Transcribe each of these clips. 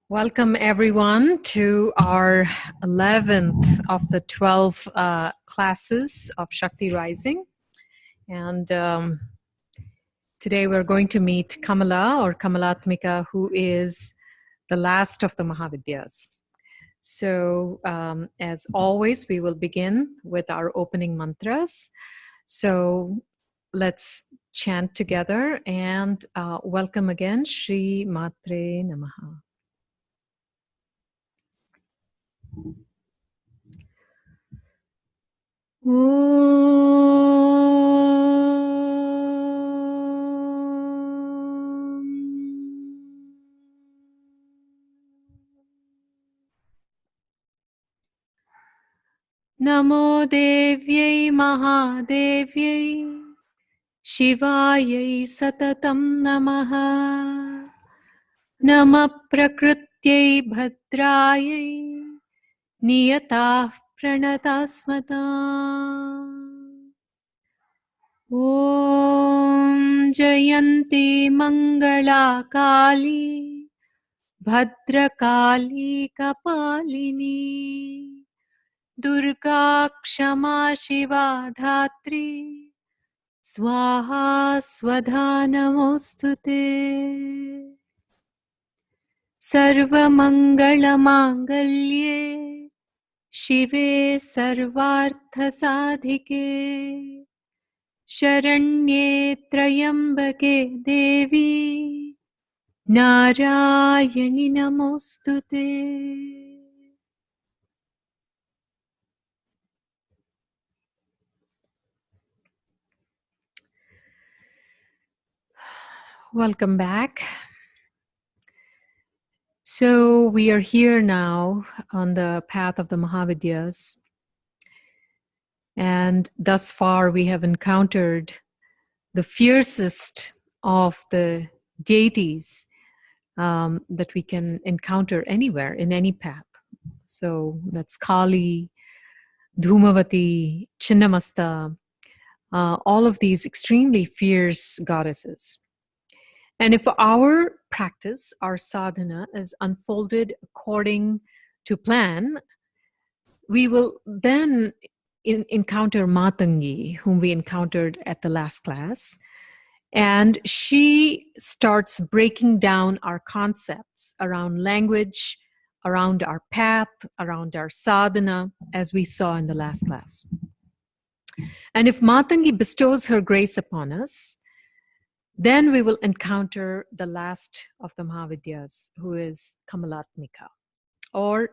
Welcome everyone to our 11th of the 12 classes of Shakti Rising. And today we're going to meet Kamala or Kamalatmika, who is the last of the Mahavidyas. So as always, we will begin with our opening mantras. So let's chant together and welcome again, Shri Matre Namaha. Namo Devyai Mahadevyai Shivayai Satatam Namaha Nama Prakrityai Bhadrayai Niyatah Pranatasmata Om Jayanti Mangala Kali Bhadrakali Kapalini Durga Kshama Shiva Dhatri Swaha Swadha Namostute Sarva Mangala Mangalye Shive Sarvartha Sadhike Sharanye Trayambake Devi Narayani Namostute. Welcome back. So we are here now on the path of the Mahavidyas. And thus far we have encountered the fiercest of the deities that we can encounter anywhere in any path. So that's Kali, Dhumavati, Chinnamasta, all of these extremely fierce goddesses. And if our practice, our sadhana, is unfolded according to plan, we will then encounter Matangi, whom we encountered at the last class. And she starts breaking down our concepts around language, around our path, around our sadhana, as we saw in the last class. And if Matangi bestows her grace upon us, then we will encounter the last of the Mahavidyas, who is Kamalatmika, or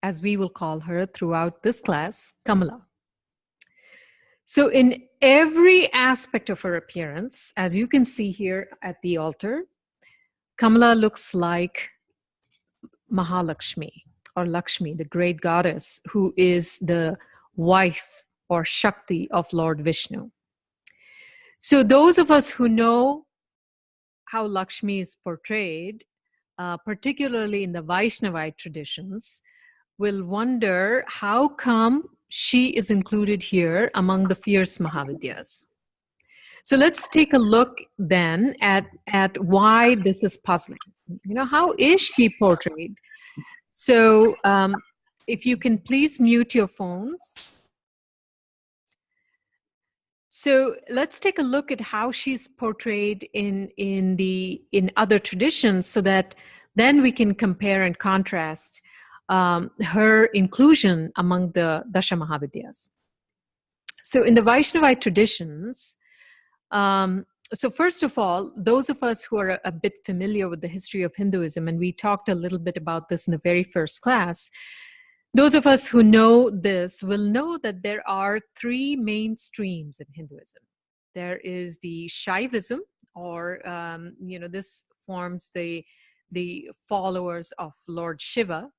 as we will call her throughout this class, Kamala. So in every aspect of her appearance, as you can see here at the altar, Kamala looks like Mahalakshmi, or Lakshmi, the great goddess, who is the wife or Shakti of Lord Vishnu. So those of us who know how Lakshmi is portrayed, particularly in the Vaishnavite traditions, will wonder how come she is included here among the fierce Mahavidyas. So let's take a look then at why this is puzzling. You know, how is she portrayed? So if you can please mute your phones. So let's take a look at how she's portrayed in other traditions, so that then we can compare and contrast her inclusion among the Dasha Mahavidyas. So in the Vaishnavite traditions, so first of all, those of us who are a bit familiar with the history of Hinduism, and we talked a little bit about this in the very first class, those of us who know this will know that there are three main streams in Hinduism. There is the Shaivism, or this forms the followers of Lord Shiva.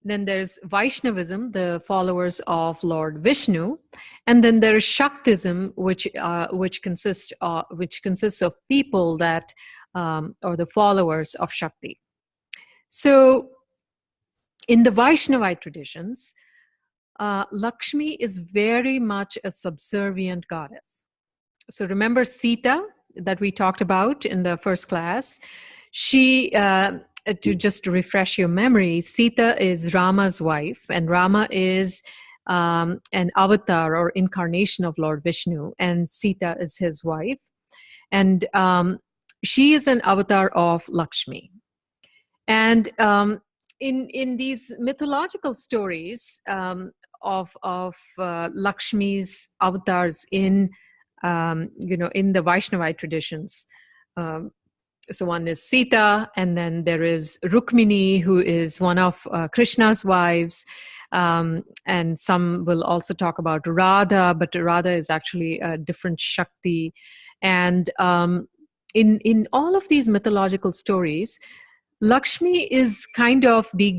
Then there's Vaishnavism, the followers of Lord Vishnu, and then there's Shaktism, which consists of people that or the followers of Shakti. So in the Vaishnavite traditions, Lakshmi is very much a subservient goddess. So remember Sita that we talked about in the first class? She to just refresh your memory, Sita is Rama's wife, and Rama is an avatar or incarnation of Lord Vishnu, and Sita is his wife. And she is an avatar of Lakshmi. And in these mythological stories of Lakshmi's avatars in in the Vaishnavite traditions, so one is Sita, and then there is Rukmini, who is one of Krishna's wives. And some will also talk about Radha, but Radha is actually a different Shakti. And in all of these mythological stories, Lakshmi is kind of the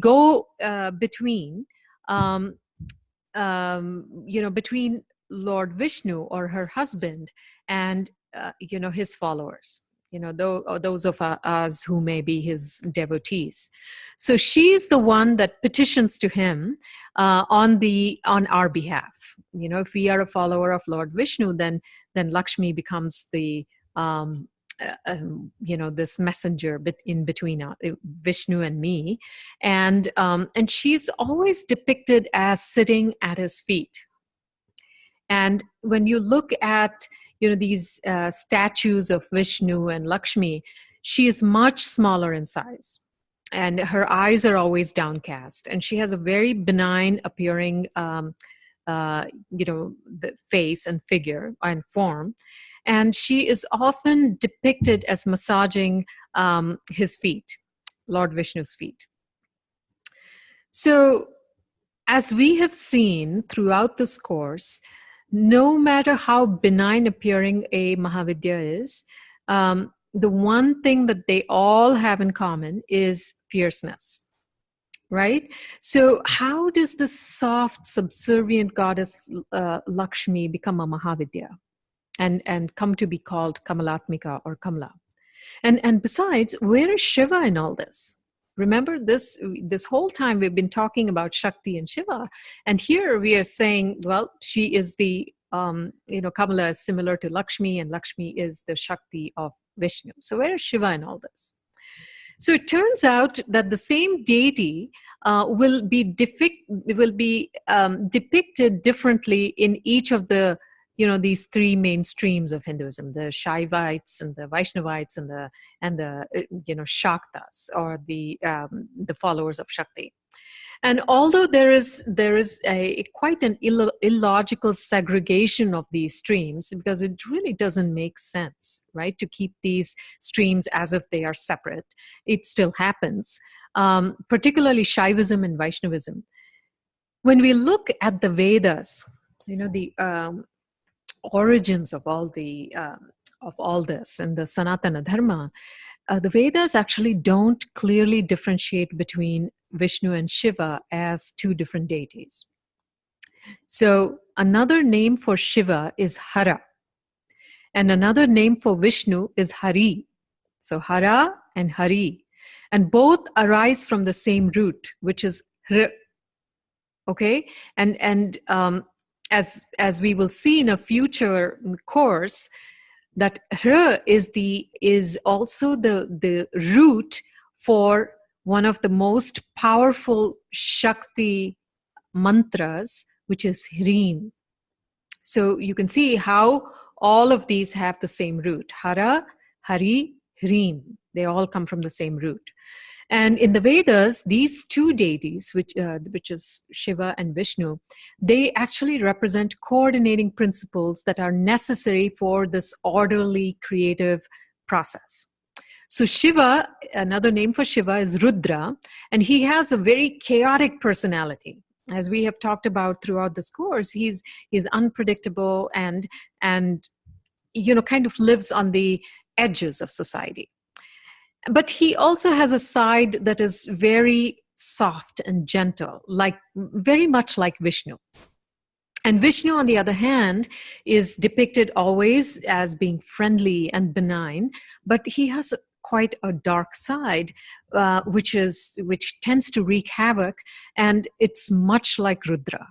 between, between Lord Vishnu or her husband and his followers. Those of us who may be his devotees. So she's the one that petitions to him on our behalf. If we are a follower of Lord Vishnu, then Lakshmi becomes the this messenger in between Vishnu and me, and she's always depicted as sitting at his feet. And when you look at these statues of Vishnu and Lakshmi, she is much smaller in size, and her eyes are always downcast, and she has a very benign appearing the face and figure and form. And she is often depicted as massaging his feet, Lord Vishnu's feet. So as we have seen throughout this course, no matter how benign appearing a Mahavidya is, the one thing that they all have in common is fierceness, right? So how does this soft, subservient goddess Lakshmi become a Mahavidya and come to be called Kamalatmika or Kamala? And besides, where is Shiva in all this? Remember, this whole time we've been talking about Shakti and Shiva, and here we are saying, well, she is the Kamala is similar to Lakshmi, and Lakshmi is the Shakti of Vishnu. So where is Shiva in all this? So it turns out that the same deity will be depicted differently in each of the these three main streams of Hinduism: the Shaivites and the Vaishnavites and the Shaktas, or the followers of Shakti. And although there is quite an illogical segregation of these streams, because it really doesn't make sense, right, to keep these streams as if they are separate, it still happens. Particularly Shaivism and Vaishnavism. When we look at the Vedas, the origins of all this and the Sanatana Dharma, the Vedas actually don't clearly differentiate between Vishnu and Shiva as two different deities. So another name for Shiva is Hara, and another name for Vishnu is Hari. So Hara and Hari, and both arise from the same root, which is Hr. Okay, and as we will see in a future course, that Hr is also the root for one of the most powerful Shakti mantras, which is Hrim. So you can see how all of these have the same root: Hara, Hari, Hrim. They all come from the same root. And in the Vedas, these two deities, which is Shiva and Vishnu, they actually represent coordinating principles that are necessary for this orderly creative process. So Shiva, another name for Shiva is Rudra, and he has a very chaotic personality. As we have talked about throughout this course, he's unpredictable and kind of lives on the edges of society. But he also has a side that is very soft and gentle, very much like Vishnu. And Vishnu, on the other hand, is depicted always as being friendly and benign, but he has quite a dark side, which tends to wreak havoc, and it's much like Rudra.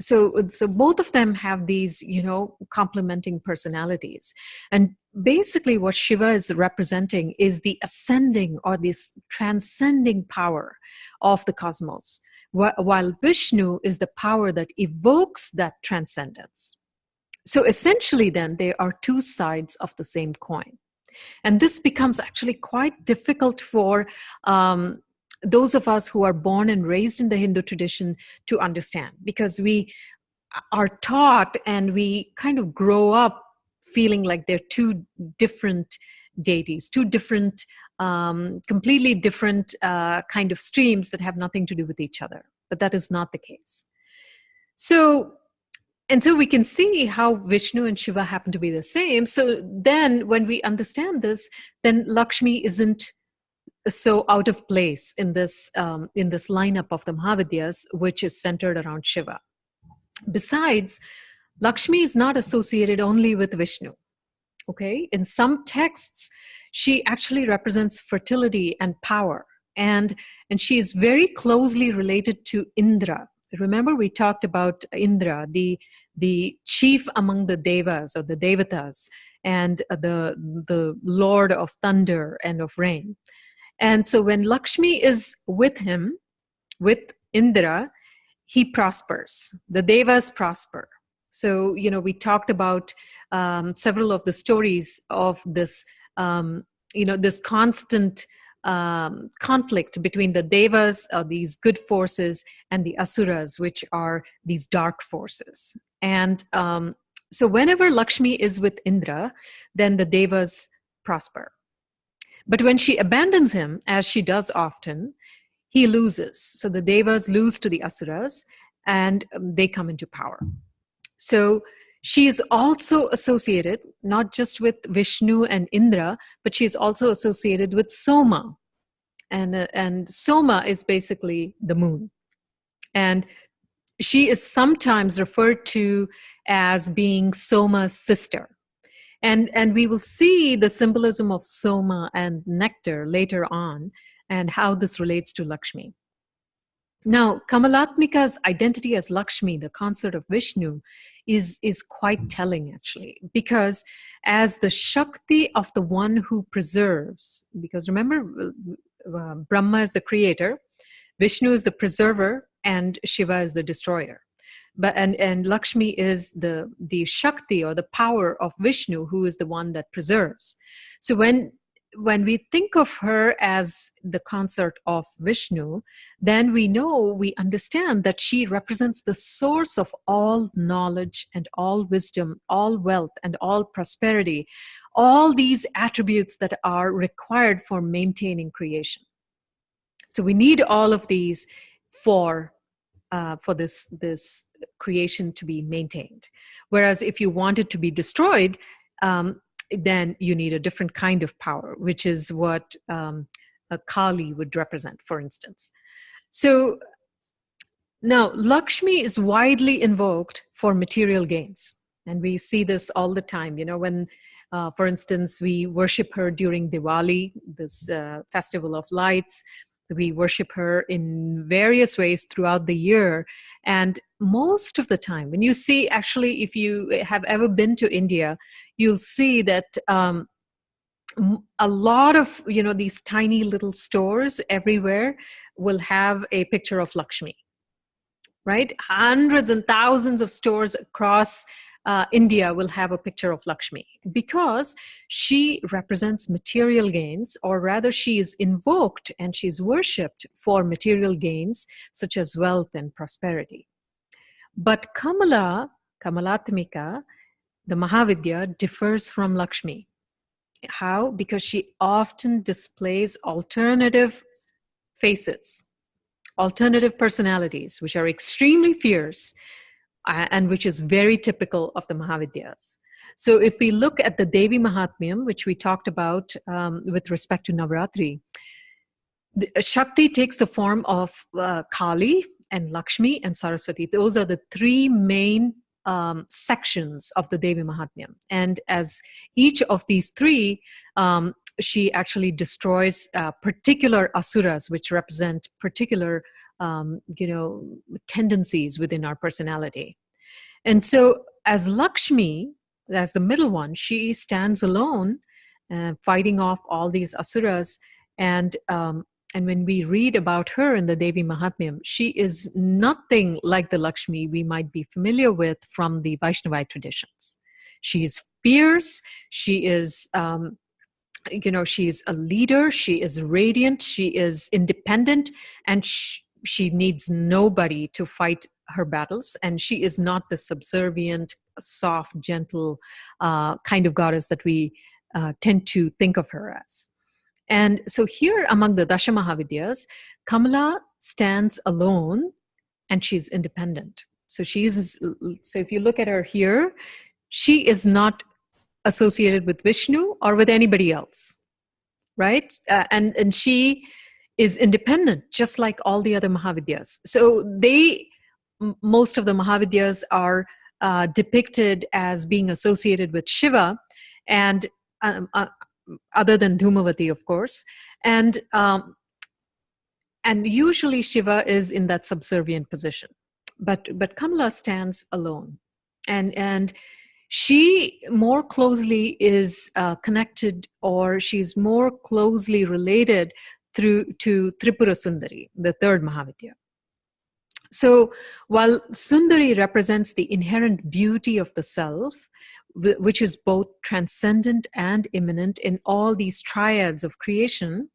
So both of them have these, complementing personalities. And basically what Shiva is representing is the ascending or this transcending power of the cosmos, while Vishnu is the power that evokes that transcendence. So essentially, then, there are two sides of the same coin. And this becomes actually quite difficult for those of us who are born and raised in the Hindu tradition to understand, because we are taught and we kind of grow up feeling like they're two different deities, two different, completely different kind of streams that have nothing to do with each other. But that is not the case. So we can see how Vishnu and Shiva happen to be the same. So then when we understand this, then Lakshmi isn't so out of place in this lineup of the Mahavidyas, which is centered around Shiva. Besides, Lakshmi is not associated only with Vishnu. Okay, in some texts, she actually represents fertility and power, and she is very closely related to Indra. Remember, we talked about Indra, the chief among the devas or the devatas, and the lord of thunder and of rain. And so when Lakshmi is with him, with Indra, he prospers. The devas prosper. So, we talked about several of the stories of this, this constant conflict between the devas, these good forces, and the asuras, which are these dark forces. And so whenever Lakshmi is with Indra, then the devas prosper. But when she abandons him, as she does often, he loses. So the devas lose to the asuras, and they come into power. So she is also associated not just with Vishnu and Indra, but she is also associated with Soma. And Soma is basically the moon. And she is sometimes referred to as being Soma's sister. And we will see the symbolism of Soma and nectar later on, and how this relates to Lakshmi. Now, Kamalatmika's identity as Lakshmi, the consort of Vishnu, is quite telling, actually, because as the Shakti of the one who preserves, because remember, Brahma is the creator, Vishnu is the preserver, and Shiva is the destroyer. But and Lakshmi is the Shakti, or the power of Vishnu, who is the one that preserves. So when we think of her as the consort of Vishnu, then we understand that she represents the source of all knowledge and all wisdom, all wealth and all prosperity, all these attributes that are required for maintaining creation. So we need all of these for this creation to be maintained. Whereas if you want it to be destroyed, then you need a different kind of power, which is what a Kali would represent, for instance. So now Lakshmi is widely invoked for material gains. And we see this all the time. When, for instance, we worship her during Diwali, this festival of lights. We worship her in various ways throughout the year. And most of the time, when you see, actually, if you have ever been to India, you'll see that a lot of, these tiny little stores everywhere will have a picture of Lakshmi, right? Hundreds and thousands of stores across India will have a picture of Lakshmi, because she represents material gains, or rather she is invoked and she is worshipped for material gains such as wealth and prosperity. But Kamalatmika, the Mahavidya, differs from Lakshmi. How? Because she often displays alternative faces, alternative personalities, which are extremely fierce, and which is very typical of the Mahavidyas. So if we look at the Devi Mahatmyam, which we talked about with respect to Navaratri, Shakti takes the form of Kali and Lakshmi and Saraswati. Those are the three main sections of the Devi Mahatmyam. And as each of these three, she actually destroys particular asuras, which represent particular tendencies within our personality. And so as Lakshmi, as the middle one, she stands alone, fighting off all these asuras. And when we read about her in the Devi Mahatmyam, she is nothing like the Lakshmi we might be familiar with from the Vaishnavite traditions. She is fierce. She is, she is a leader. She is radiant. She is independent, and she needs nobody to fight her battles. And she is not the subservient, soft, gentle kind of goddess that we tend to think of her as. And so here among the Dasha Mahavidyas, Kamala stands alone and she's independent. So if you look at her here, she is not associated with Vishnu or with anybody else, right? And she is independent, just like all the other Mahavidyas. So most of the Mahavidyas are depicted as being associated with Shiva, and other than Dhumavati, of course, and usually Shiva is in that subservient position, but Kamala stands alone, and she more closely is connected, or she's more closely related to Tripura Sundari, the third Mahavidya. So while Sundari represents the inherent beauty of the self, which is both transcendent and immanent in all these triads of creation,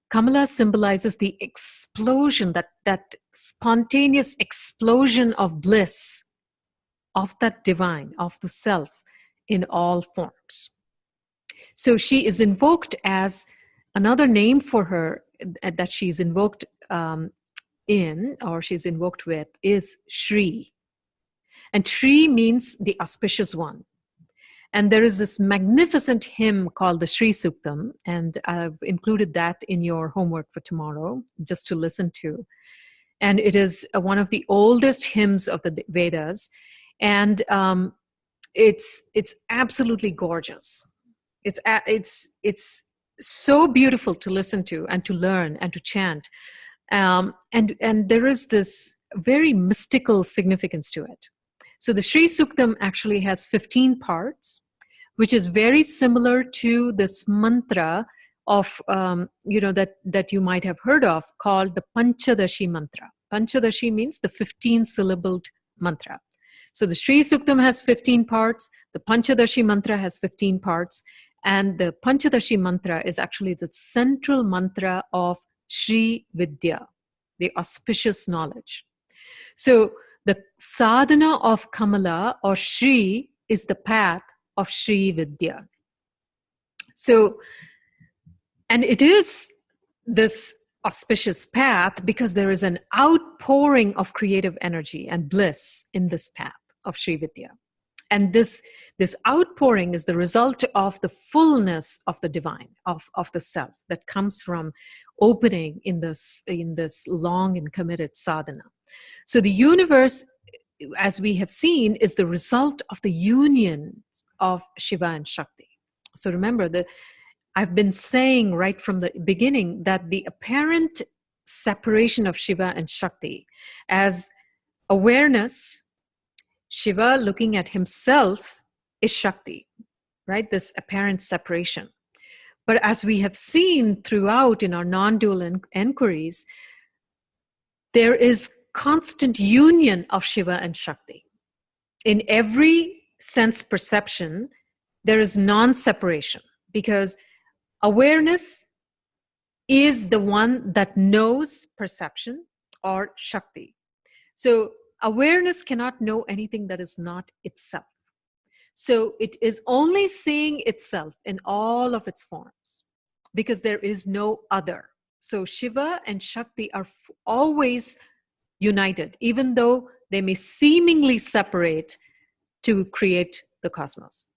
Kamala symbolizes the explosion, that spontaneous explosion of bliss, of that divine, of the self in all forms. So she is invoked as, another name for her that she's invoked she's invoked with, is Shri. And Shri means the auspicious one. And there is this magnificent hymn called the Shri Suktam, and I've included that in your homework for tomorrow, just to listen to. And it is one of the oldest hymns of the Vedas, and it's absolutely gorgeous. It's so beautiful to listen to and to learn and to chant, and there is this very mystical significance to it. So the Shri Suktam actually has 15 parts, which is very similar to this mantra of, that you might have heard of, called the Panchadashi mantra. Panchadashi means the 15-syllabled mantra. So the Shri Suktam has 15 parts, the Panchadashi mantra has 15 parts, and the Panchadashi mantra is actually the central mantra of Shri Vidya, the auspicious knowledge. So the sadhana of Kamala, or Shri, is the path of Shri Vidya. So, and it is this auspicious path because there is an outpouring of creative energy and bliss in this path of Shri Vidya. And this outpouring is the result of the fullness of the divine, of the self, that comes from opening in this long and committed sadhana. So the universe, as we have seen, is the result of the union of Shiva and Shakti. So remember, I've been saying right from the beginning that the apparent separation of Shiva and Shakti as awareness, Shiva looking at himself, is Shakti, right? This apparent separation. But as we have seen throughout in our non-dual inquiries, there is constant union of Shiva and Shakti. In every sense perception, there is non-separation, because awareness is the one that knows perception, or Shakti. So awareness cannot know anything that is not itself. So it is only seeing itself in all of its forms, because there is no other. So Shiva and Shakti are always united, even though they may seemingly separate to create the cosmos.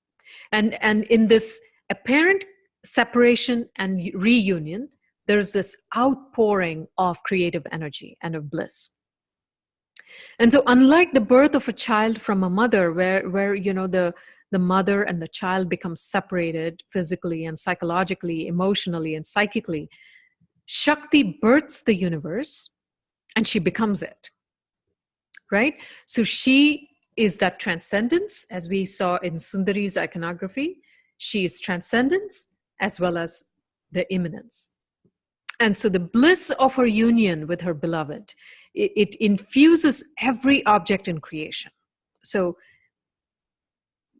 And in this apparent separation and reunion, there's this outpouring of creative energy and of bliss. And so unlike the birth of a child from a mother, where the mother and the child become separated physically and psychologically, emotionally and psychically, Shakti births the universe and she becomes it, right? So she is that transcendence, as we saw in Sundari's iconography. She is transcendence as well as the immanence. And so the bliss of her union with her beloved, it infuses every object in creation. So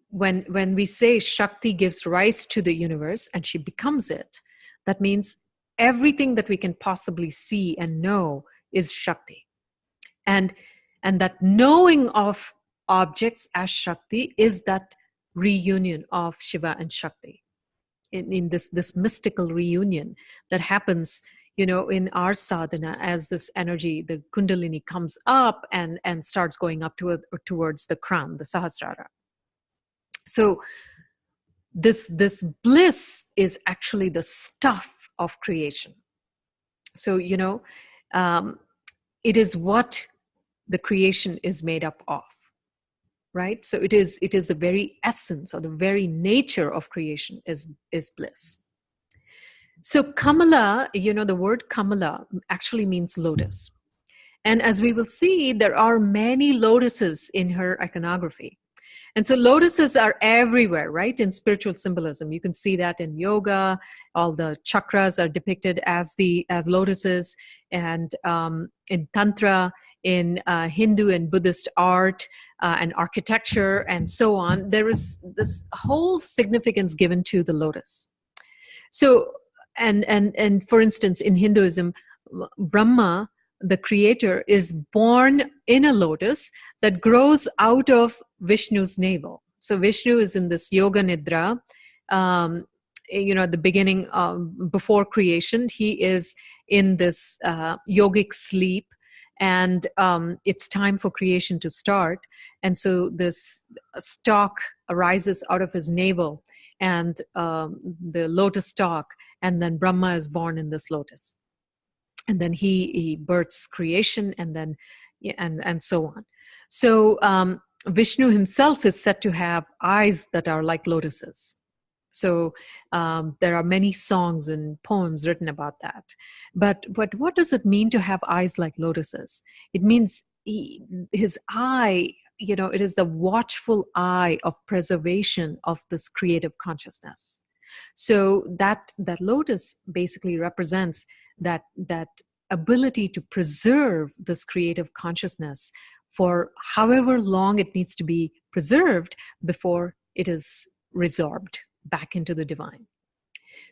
when we say Shakti gives rise to the universe and she becomes it, that means everything that we can possibly see and know is Shakti. And that knowing of objects as Shakti is that reunion of Shiva and Shakti in this mystical reunion that happens, in our sadhana, as this energy, the Kundalini, comes up and starts going up towards the crown, the Sahasrara. So this bliss is actually the stuff of creation. So it is what the creation is made up of, right? So it is the very essence or the very nature of creation is bliss. So Kamala, the word Kamala actually means lotus. And as we will see, there are many lotuses in her iconography. And so lotuses are everywhere, right? In spiritual symbolism, you can see that in yoga. All the chakras are depicted as lotuses, and in tantra, in Hindu and Buddhist art and architecture, and so on. There is this whole significance given to the lotus. So, and for instance, in Hinduism, Brahma, the creator, is born in a lotus that grows out of Vishnu's navel. So Vishnu is in this yoga nidra. At the beginning, before creation, he is in this yogic sleep, and it's time for creation to start. And so this stalk arises out of his navel, and the lotus stalk, and then Brahma is born in this lotus. And then he births creation, and then and so on. So Vishnu himself is said to have eyes that are like lotuses. So there are many songs and poems written about that. But what does it mean to have eyes like lotuses? It means his eye, it is the watchful eye of preservation of this creative consciousness. So that lotus basically represents that ability to preserve this creative consciousness for however long it needs to be preserved before it is resorbed back into the divine.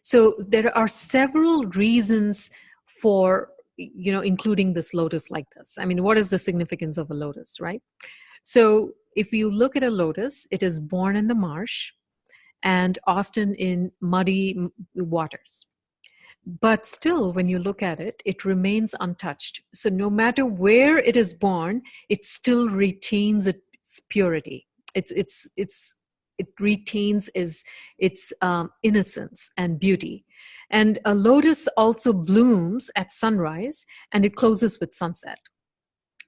So there are several reasons for including this lotus like this. I mean, what is the significance of a lotus, right? So if you look at a lotus, it is born in the marsh and often in muddy waters. But still, when you look at it, it remains untouched. So no matter where it is born, it still retains its purity. It retains its innocence and beauty. And a lotus also blooms at sunrise, and it closes with sunset.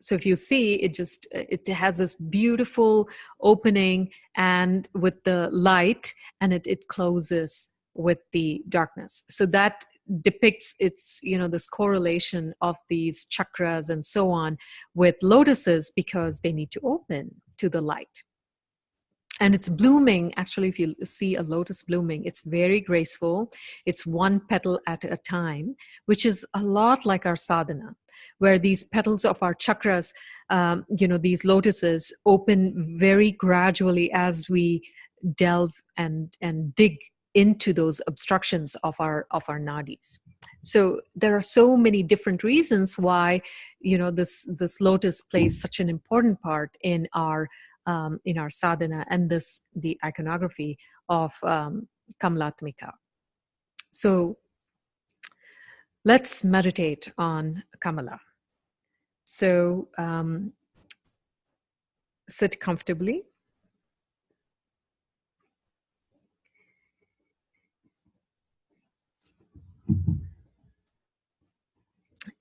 So if you see, it has this beautiful opening and with the light, and it closes with the darkness. So that depicts its, this correlation of these chakras and so on with lotuses, because they need to open to the light. And it's blooming, actually, if you see a lotus blooming, it's very graceful. It's one petal at a time, which is a lot like our sadhana, where these petals of our chakras, these lotuses, open very gradually as we delve and dig into those obstructions of our nadis. So there are so many different reasons why this lotus plays such an important part in our sadhana and the iconography of Kamalatmika. So let's meditate on Kamala. So sit comfortably.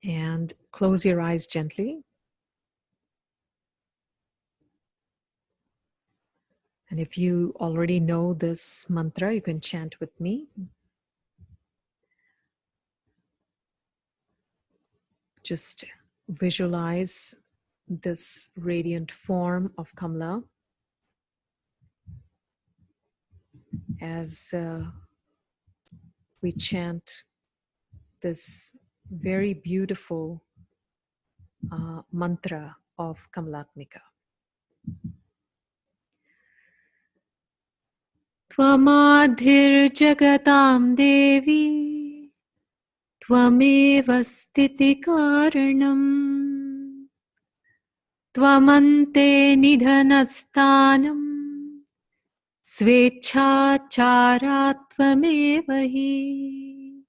And close your eyes gently. And if you already know this mantra, you can chant with me. Just visualize this radiant form of Kamala as we chant this very beautiful mantra of Kamalatmika. Tvamadhirjagatam Devi Tvameva Stitikaranam Tvamante Nidhanasthanam Svechhacharattvameva hi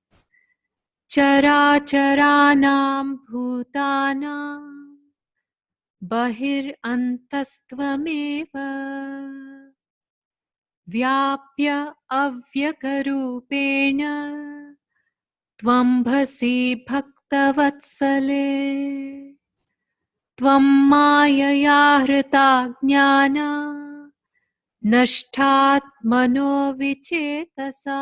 Characharanam Bhutanam Bahir Antastvameva Vyapya Avyakarupena Tvambhasi Bhaktavatsale Tvam Mayaya Hrita Jnana Nashtat Mano Vichetasa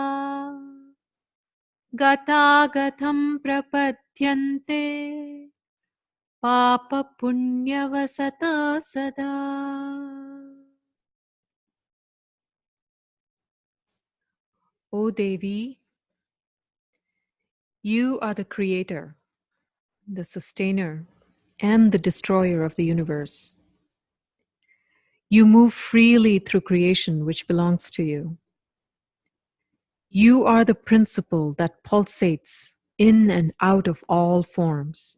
Gata Gatam Prapadyante Papa Punyavasata Sada. O Devi, you are the creator, the sustainer, and the destroyer of the universe. You move freely through creation which belongs to you. You are the principle that pulsates in and out of all forms.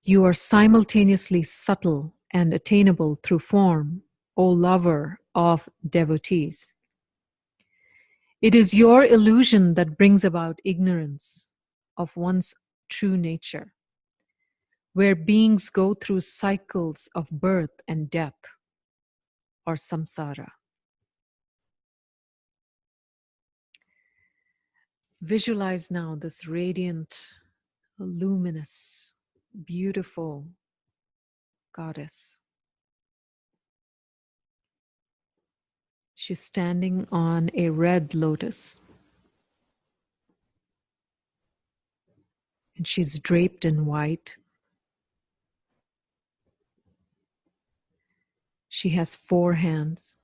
You are simultaneously subtle and attainable through form, O lover of devotees. It is your illusion that brings about ignorance of one's true nature, where beings go through cycles of birth and death, or samsara. Visualize now this radiant, luminous, beautiful goddess. She's standing on a red lotus, and she's draped in white. She has 4 hands.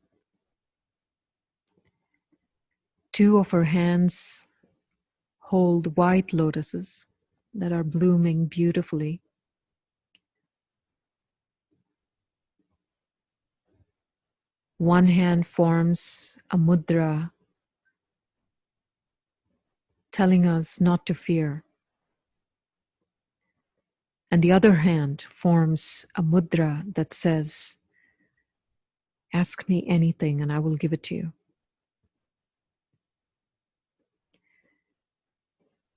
2 of her hands hold white lotuses that are blooming beautifully. One hand forms a mudra, telling us not to fear. And the other hand forms a mudra that says, ask me anything and I will give it to you.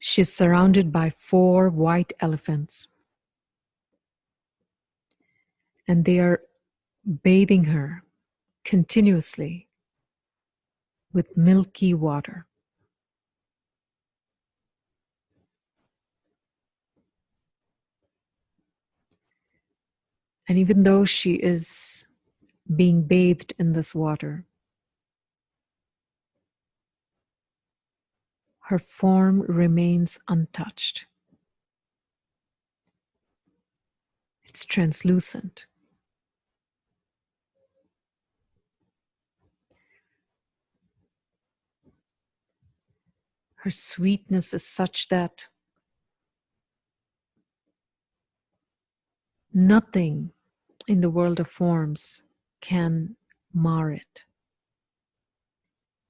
She's surrounded by 4 white elephants, and they are bathing her continuously with milky water. And even though she is being bathed in this water, her form remains untouched. It's translucent. Her sweetness is such that nothing in the world of forms can mar it.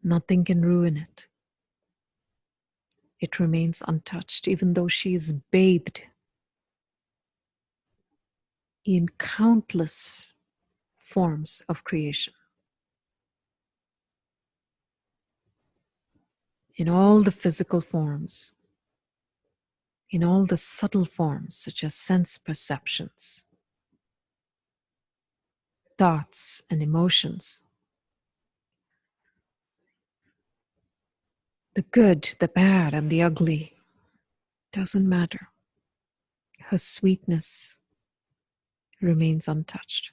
Nothing can ruin it. It remains untouched, even though she is bathed in countless forms of creation. In all the physical forms, in all the subtle forms, such as sense perceptions, thoughts, and emotions. The good, the bad, and the ugly doesn't matter. Her sweetness remains untouched.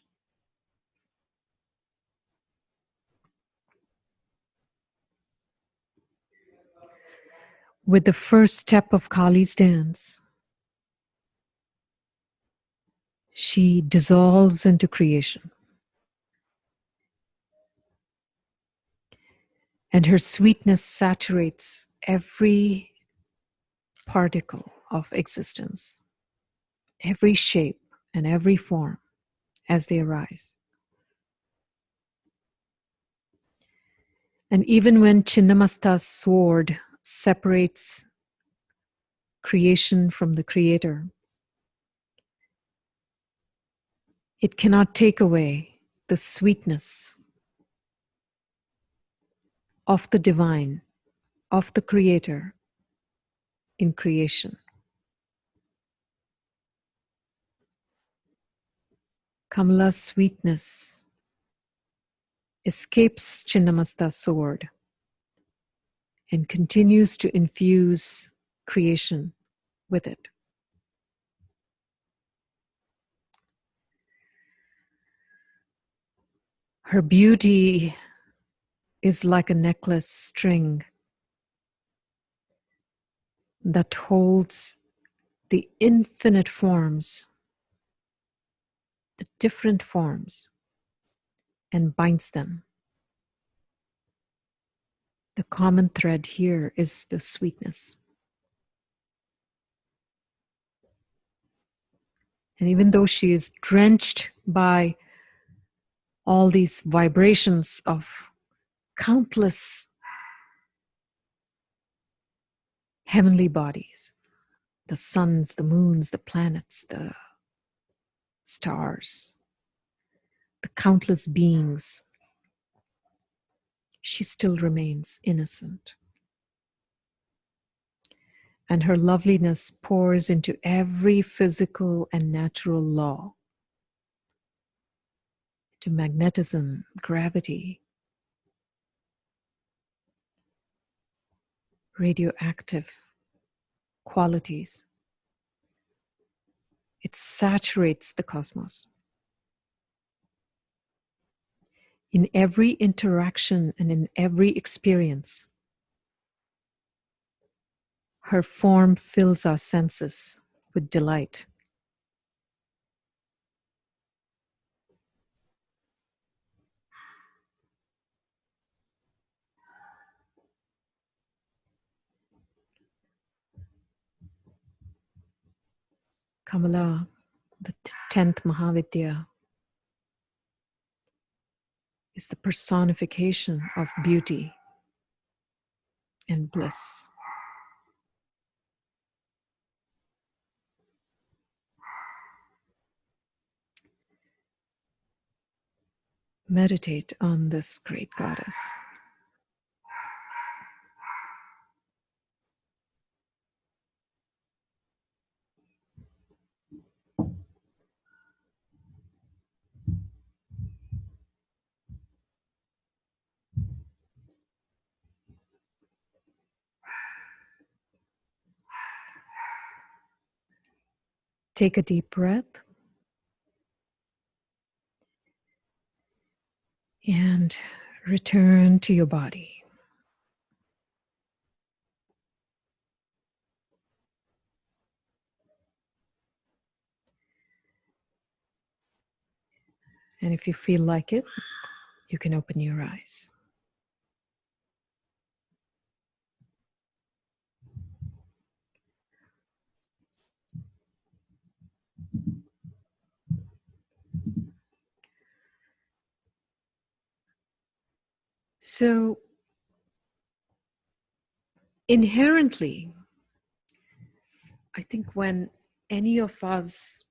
With the first step of Kali's dance, she dissolves into creation. And her sweetness saturates every particle of existence, every shape and every form as they arise. And even when Chinnamasta's sword separates creation from the creator, it cannot take away the sweetness of the divine, of the creator in creation. Kamala's sweetness escapes Chinnamasta's sword and continues to infuse creation with it. Her beauty is like a necklace string that holds the infinite forms, the different forms, and binds them. The common thread here is the sweetness. And even though she is drenched by all these vibrations of countless heavenly bodies, the suns, the moons, the planets, the stars, the countless beings, she still remains innocent. And her loveliness pours into every physical and natural law, to magnetism, gravity, radioactive qualities. It saturates the cosmos. In every interaction and in every experience, her form fills our senses with delight. Kamala, the 10th Mahavidya, is the personification of beauty and bliss. Meditate on this great goddess. Take a deep breath and return to your body. And if you feel like it, you can open your eyes. So, inherently, I think when any of us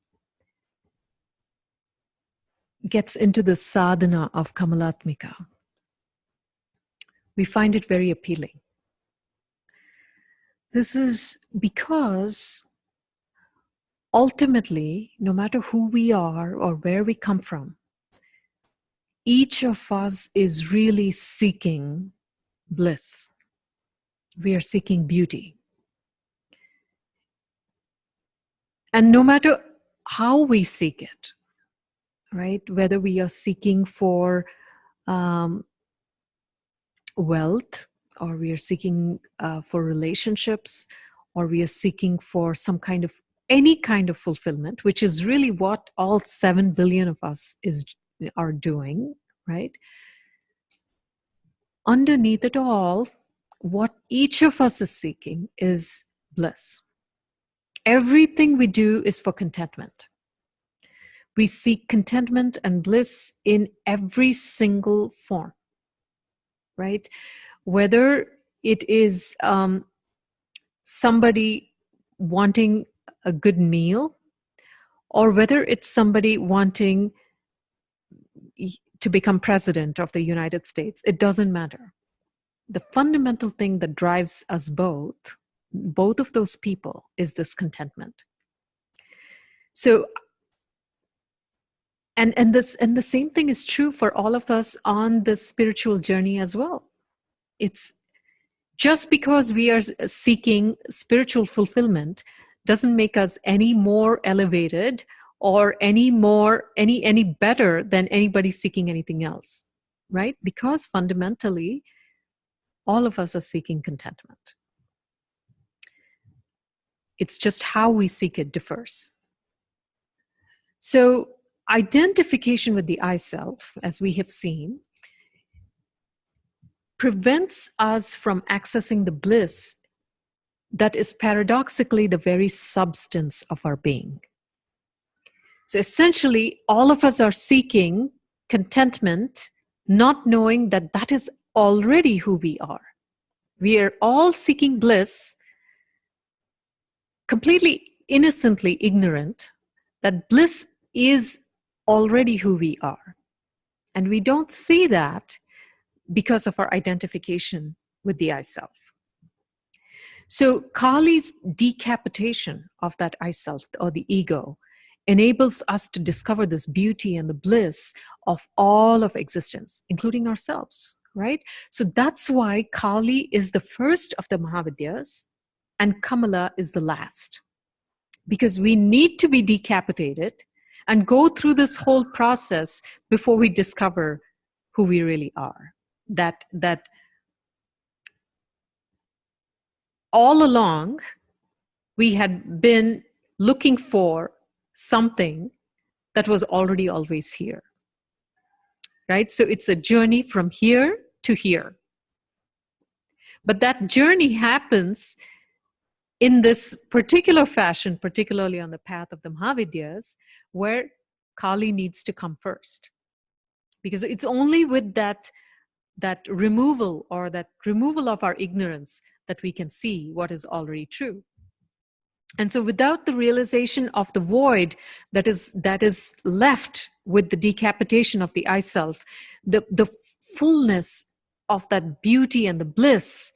gets into the sadhana of Kamalatmika, we find it very appealing. This is because ultimately, no matter who we are or where we come from, each of us is really seeking bliss. We are seeking beauty. And no matter how we seek it, right? Whether we are seeking for wealth, or we are seeking for relationships, or we are seeking for some kind of any kind of fulfillment, which is really what all 7 billion of us are doing, right? Underneath it all, what each of us is seeking is bliss. Everything we do is for contentment. We seek contentment and bliss in every single form, right? Whether it is somebody wanting a good meal, or whether it's somebody wanting to become president of the United States, it doesn't matter. The fundamental thing that drives us both of those people, is this contentment. So, and the same thing is true for all of us on the spiritual journey as well. It's just because we are seeking spiritual fulfillment doesn't make us any more elevated or any better than anybody seeking anything else, right? Because fundamentally, all of us are seeking contentment. It's just how we seek it differs. So identification with the I self, as we have seen, prevents us from accessing the bliss that is paradoxically the very substance of our being. So essentially, all of us are seeking contentment, not knowing that that is already who we are. We are all seeking bliss, completely innocently ignorant that bliss is already who we are. And we don't see that because of our identification with the I self. So Kali's decapitation of that I self, or the ego, enables us to discover this beauty and the bliss of all of existence, including ourselves, right? So that's why Kali is the first of the Mahavidyas and Kamala is the last. Because we need to be decapitated and go through this whole process before we discover who we really are. That all along we had been looking for something that was already always here, right? So it's a journey from here to here. But that journey happens in this particular fashion, particularly on the path of the Mahavidyas, where Kali needs to come first. Because it's only with that removal of our ignorance that we can see what is already true. And so without the realization of the void that is left with the decapitation of the I self, the fullness of that beauty and the bliss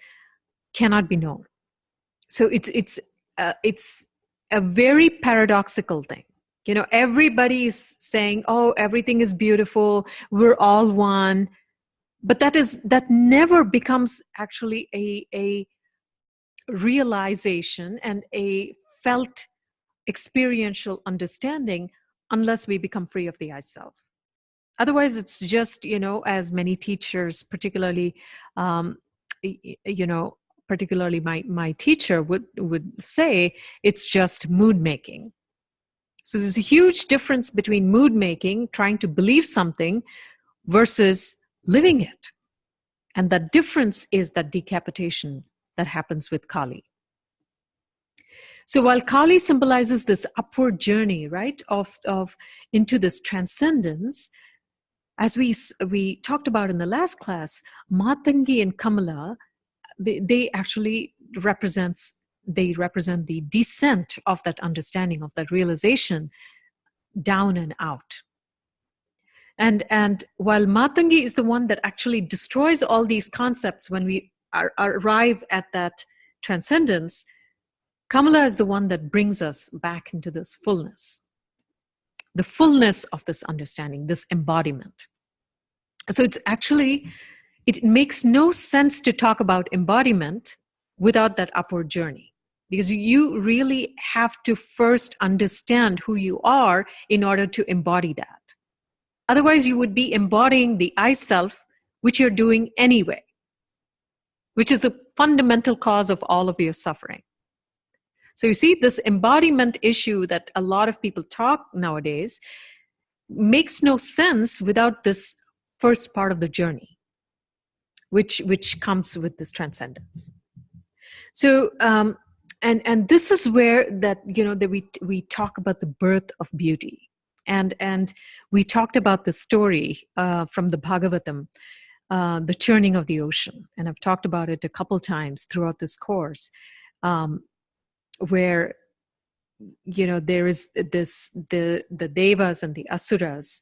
cannot be known. So it's a very paradoxical thing. You know, everybody is saying, oh, everything is beautiful, we're all one. But that never becomes actually a realization and a felt experiential understanding unless we become free of the I self. Otherwise, it's just, as many teachers, particularly, particularly my teacher would say, it's just mood making. So there's a huge difference between mood making, trying to believe something, versus living it. And that difference is that decapitation that happens with Kali. So while Kali symbolizes this upward journey, right, of into this transcendence, as we talked about in the last class, Matangi and Kamala, they actually represent the descent of that understanding, of that realization, down and out. And while Matangi is the one that actually destroys all these concepts when we arrive at that transcendence, Kamala is the one that brings us back into this fullness, the fullness of this understanding, this embodiment. So it makes no sense to talk about embodiment without that upward journey, because you really have to first understand who you are in order to embody that. Otherwise, you would be embodying the I self, which you're doing anyway, which is a fundamental cause of all of your suffering. So you see, this embodiment issue that a lot of people talk nowadays makes no sense without this first part of the journey, which comes with this transcendence. So and this is where that, you know, that we talk about the birth of beauty, and we talked about the story from the Bhagavatam, the churning of the ocean, and I've talked about it a couple times throughout this course, where, you know, there is this, the devas and the asuras,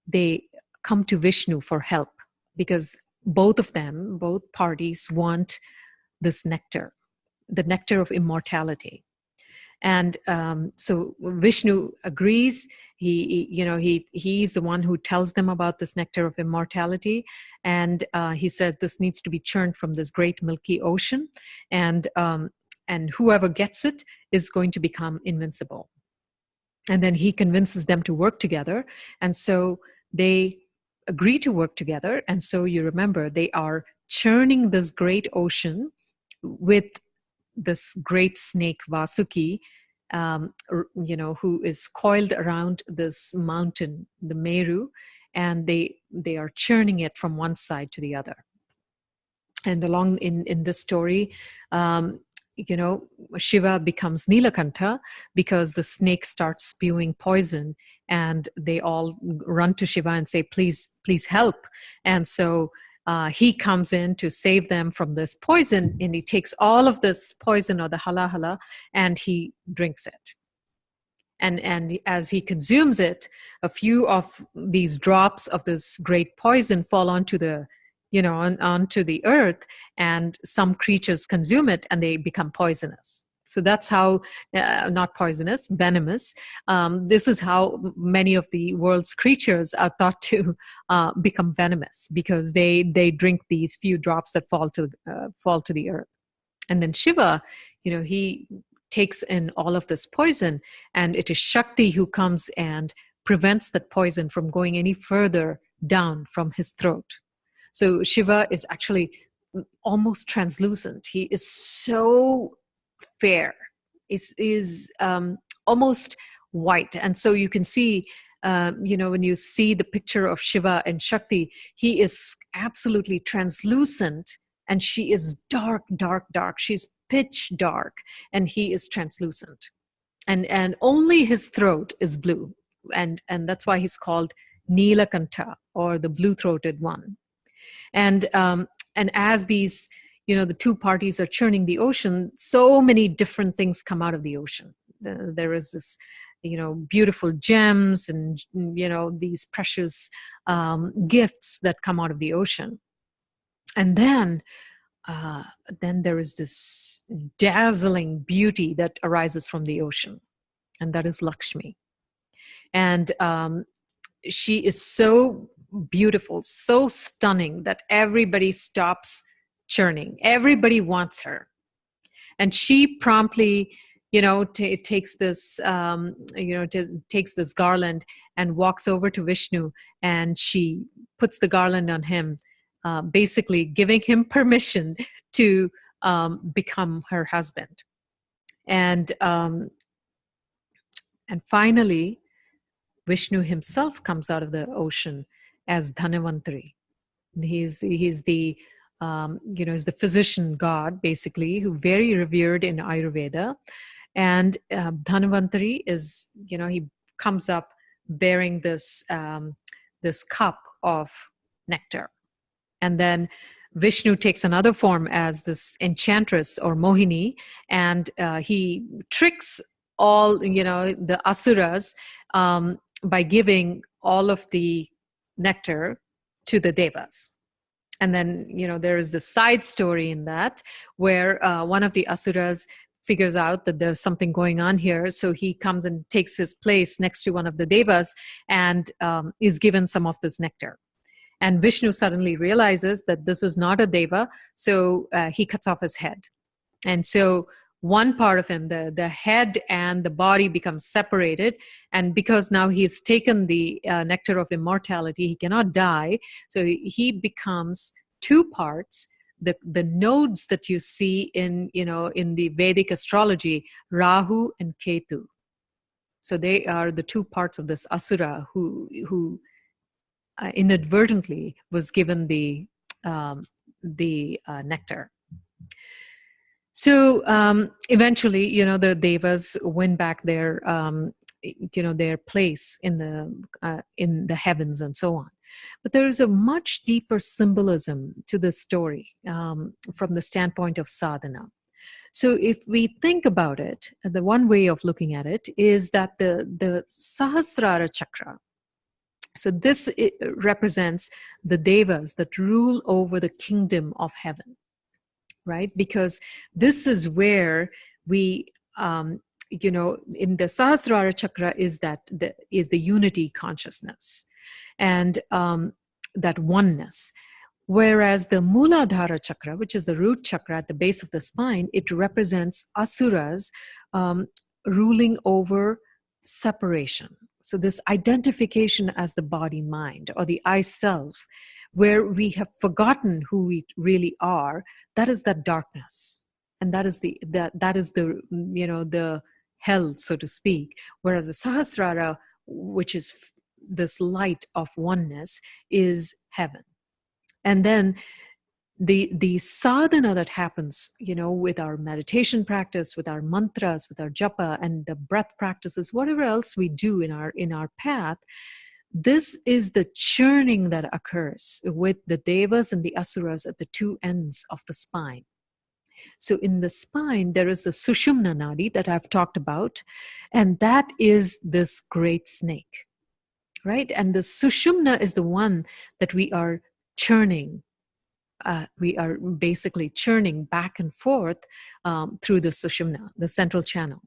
they come to Vishnu for help, because both parties want this nectar, the nectar of immortality. And so Vishnu agrees. He's the one who tells them about this nectar of immortality, and he says this needs to be churned from this great milky ocean, and whoever gets it is going to become invincible. And then he convinces them to work together, and so they agree to work together. And so you remember, they are churning this great ocean with this great snake Vasuki, who is coiled around this mountain, the Meru, and they are churning it from one side to the other. And along in this story, Shiva becomes Nilakantha because the snake starts spewing poison, and they all run to Shiva and say, please help. And so he comes in to save them from this poison, and he takes all of this poison, or the halahala, and he drinks it. And as he consumes it, a few of these drops of this great poison fall onto the earth, and some creatures consume it and they become poisonous. So that's how, not poisonous, venomous. This is how many of the world's creatures are thought to become venomous, because they drink these few drops that fall to the earth. And then Shiva, he takes in all of this poison, and it is Shakti who comes and prevents that poison from going any further down from his throat. So Shiva is actually almost translucent. He is so fair, is almost white. And so you can see, when you see the picture of Shiva and Shakti, he is absolutely translucent, and she is dark, dark, dark. She's pitch dark, and he is translucent. And only his throat is blue. And that's why he's called Nilakantha, or the blue-throated one. And as these, the two parties are churning the ocean, so many different things come out of the ocean. There is this, beautiful gems and, these precious gifts that come out of the ocean. And then there is this dazzling beauty that arises from the ocean, and that is Lakshmi. And she is so beautiful, so stunning, that everybody stops churning. Everybody wants her. And she promptly, takes this, takes this garland and walks over to Vishnu, and she puts the garland on him, basically giving him permission to become her husband. And finally, Vishnu himself comes out of the ocean as Dhanvantari. He's the is the physician god, basically, who very revered in Ayurveda. And Dhanvantari is, he comes up bearing this this cup of nectar. And then Vishnu takes another form as this enchantress, or Mohini, and he tricks all, the asuras by giving all of the nectar to the devas. And then, there is this side story in that, where one of the asuras figures out that there's something going on here. So he comes and takes his place next to one of the devas, and is given some of this nectar. And Vishnu suddenly realizes that this is not a deva, so he cuts off his head. And so one part of him, the head and the body, becomes separated. And because now he's taken the nectar of immortality, he cannot die. So he becomes two parts, the nodes that you see in, in the Vedic astrology, Rahu and Ketu. So they are the two parts of this asura who inadvertently was given the nectar. So eventually, the devas win back their their place in the heavens and so on. But there is a much deeper symbolism to this story from the standpoint of sadhana. So if we think about it, the one way of looking at it is that the Sahasrara Chakra, so this represents the devas that rule over the kingdom of heaven, right? Because this is where we, in the Sahasrara Chakra is the unity consciousness and that oneness. Whereas the Muladhara Chakra, which is the root chakra at the base of the spine, it represents asuras ruling over separation. So this identification as the body-mind or the I-self, where we have forgotten who we really are, that is that darkness. And that is the hell, so to speak. Whereas the Sahasrara, which is this light of oneness, is heaven. And then the sadhana that happens, with our meditation practice, with our mantras, with our japa, and the breath practices, whatever else we do in our path, this is the churning that occurs with the devas and the asuras at the two ends of the spine. So in the spine, there is the Sushumna Nadi that I've talked about, and that is this great snake, right? And the Sushumna is the one that we are churning. We are basically churning back and forth through the Sushumna, the central channel.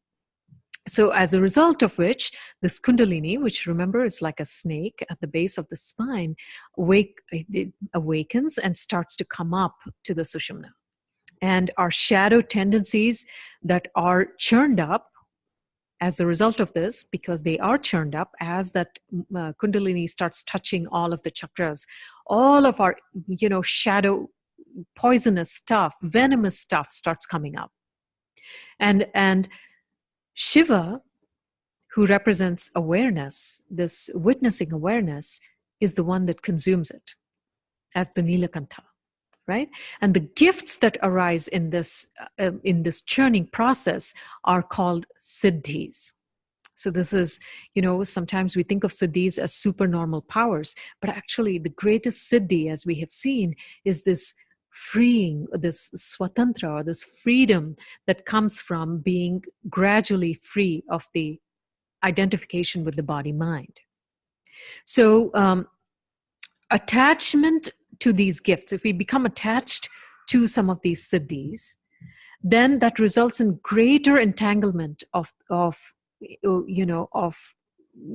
So as a result of which, this Kundalini, which remember is like a snake at the base of the spine, it awakens and starts to come up to the Sushumna. And our shadow tendencies that are churned up as a result of this, because they are churned up as that Kundalini starts touching all of the chakras, all of our, shadow, poisonous stuff, venomous stuff starts coming up. And Shiva, who represents awareness, this witnessing awareness, is the one that consumes it as the Nilakantha, right? And the gifts that arise in this churning process are called siddhis. So this is, sometimes we think of siddhis as supernormal powers, but actually the greatest siddhi, as we have seen, is this freeing, this swatantra, or this freedom that comes from being gradually free of the identification with the body-mind. So attachment to these gifts, if we become attached to some of these siddhis, then that results in greater entanglement of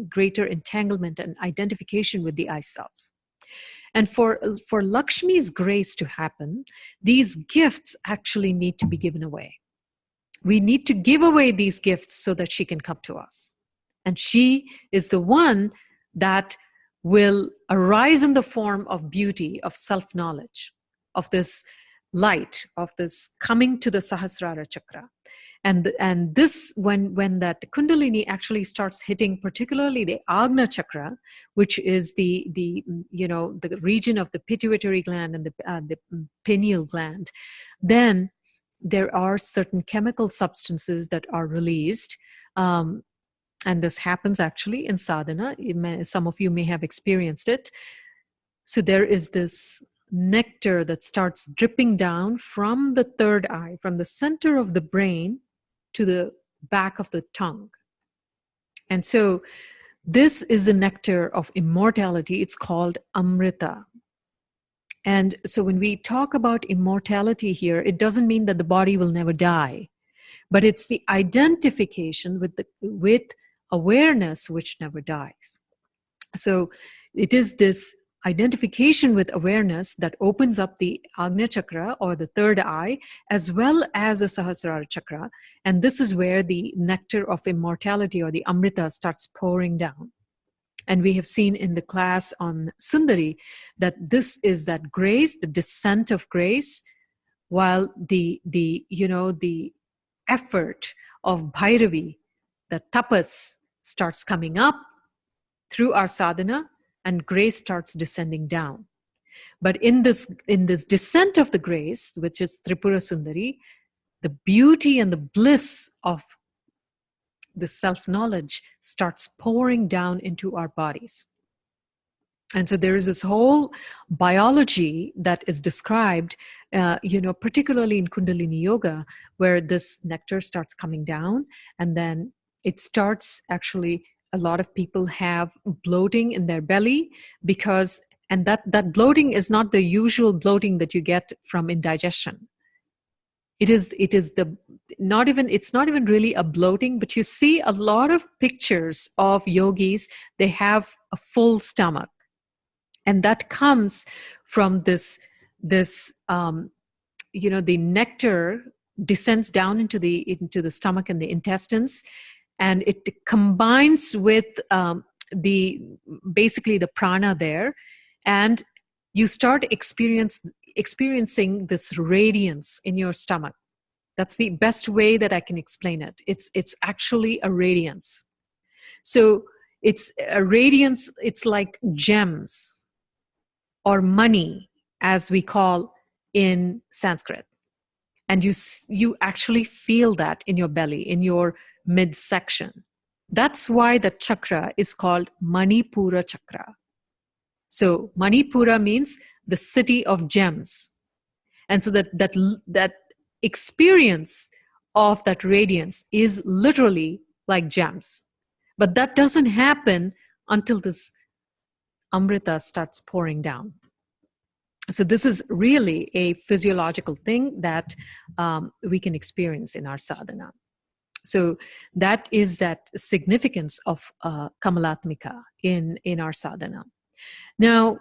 greater entanglement and identification with the I-self. And for Lakshmi's grace to happen, these gifts actually need to be given away. We need to give away these gifts so that she can come to us. And she is the one that will arise in the form of beauty, of self-knowledge, of this light, of this coming to the Sahasrara Chakra. And this, when that Kundalini actually starts hitting particularly the Agna Chakra, which is the region of the pituitary gland and the pineal gland, then there are certain chemical substances that are released. And this happens actually in sadhana. Some of you may have experienced it. So there is this nectar that starts dripping down from the third eye, from the center of the brain to the back of the tongue. And so this is the nectar of immortality. It's called Amrita. And so when we talk about immortality here, it doesn't mean that the body will never die, but it's the identification with awareness which never dies. So it is this identification with awareness that opens up the Agnya Chakra, or the third eye, as well as the Sahasrara Chakra. And this is where the nectar of immortality, or the Amrita, starts pouring down. And we have seen in the class on Sundari that this is that grace, the descent of grace, while the effort of Bhairavi, the tapas, starts coming up through our sadhana, and grace starts descending down. But in this descent of the grace, which is Tripura Sundari, the beauty and the bliss of the self-knowledge starts pouring down into our bodies. And so there is this whole biology that is described, particularly in Kundalini Yoga, where this nectar starts coming down, and then it starts actually, a lot of people have bloating in their belly and that bloating is not the usual bloating that you get from indigestion. It's not even really a bloating, but you see a lot of pictures of yogis, they have a full stomach. And that comes from this the nectar descends down into the stomach and the intestines, and it combines with basically the prana there, and you start experiencing this radiance in your stomach. That's the best way that I can explain it. It's actually a radiance. So it's a radiance. It's like gems, or money, as we call in Sanskrit. And you actually feel that in your belly, in your midsection. That's why the chakra is called Manipura chakra. So Manipura means the city of gems. And so that experience of that radiance is literally like gems. But that doesn't happen until this Amrita starts pouring down. So this is really a physiological thing that we can experience in our sadhana. So that is that significance of Kamalatmika in our sadhana. Now,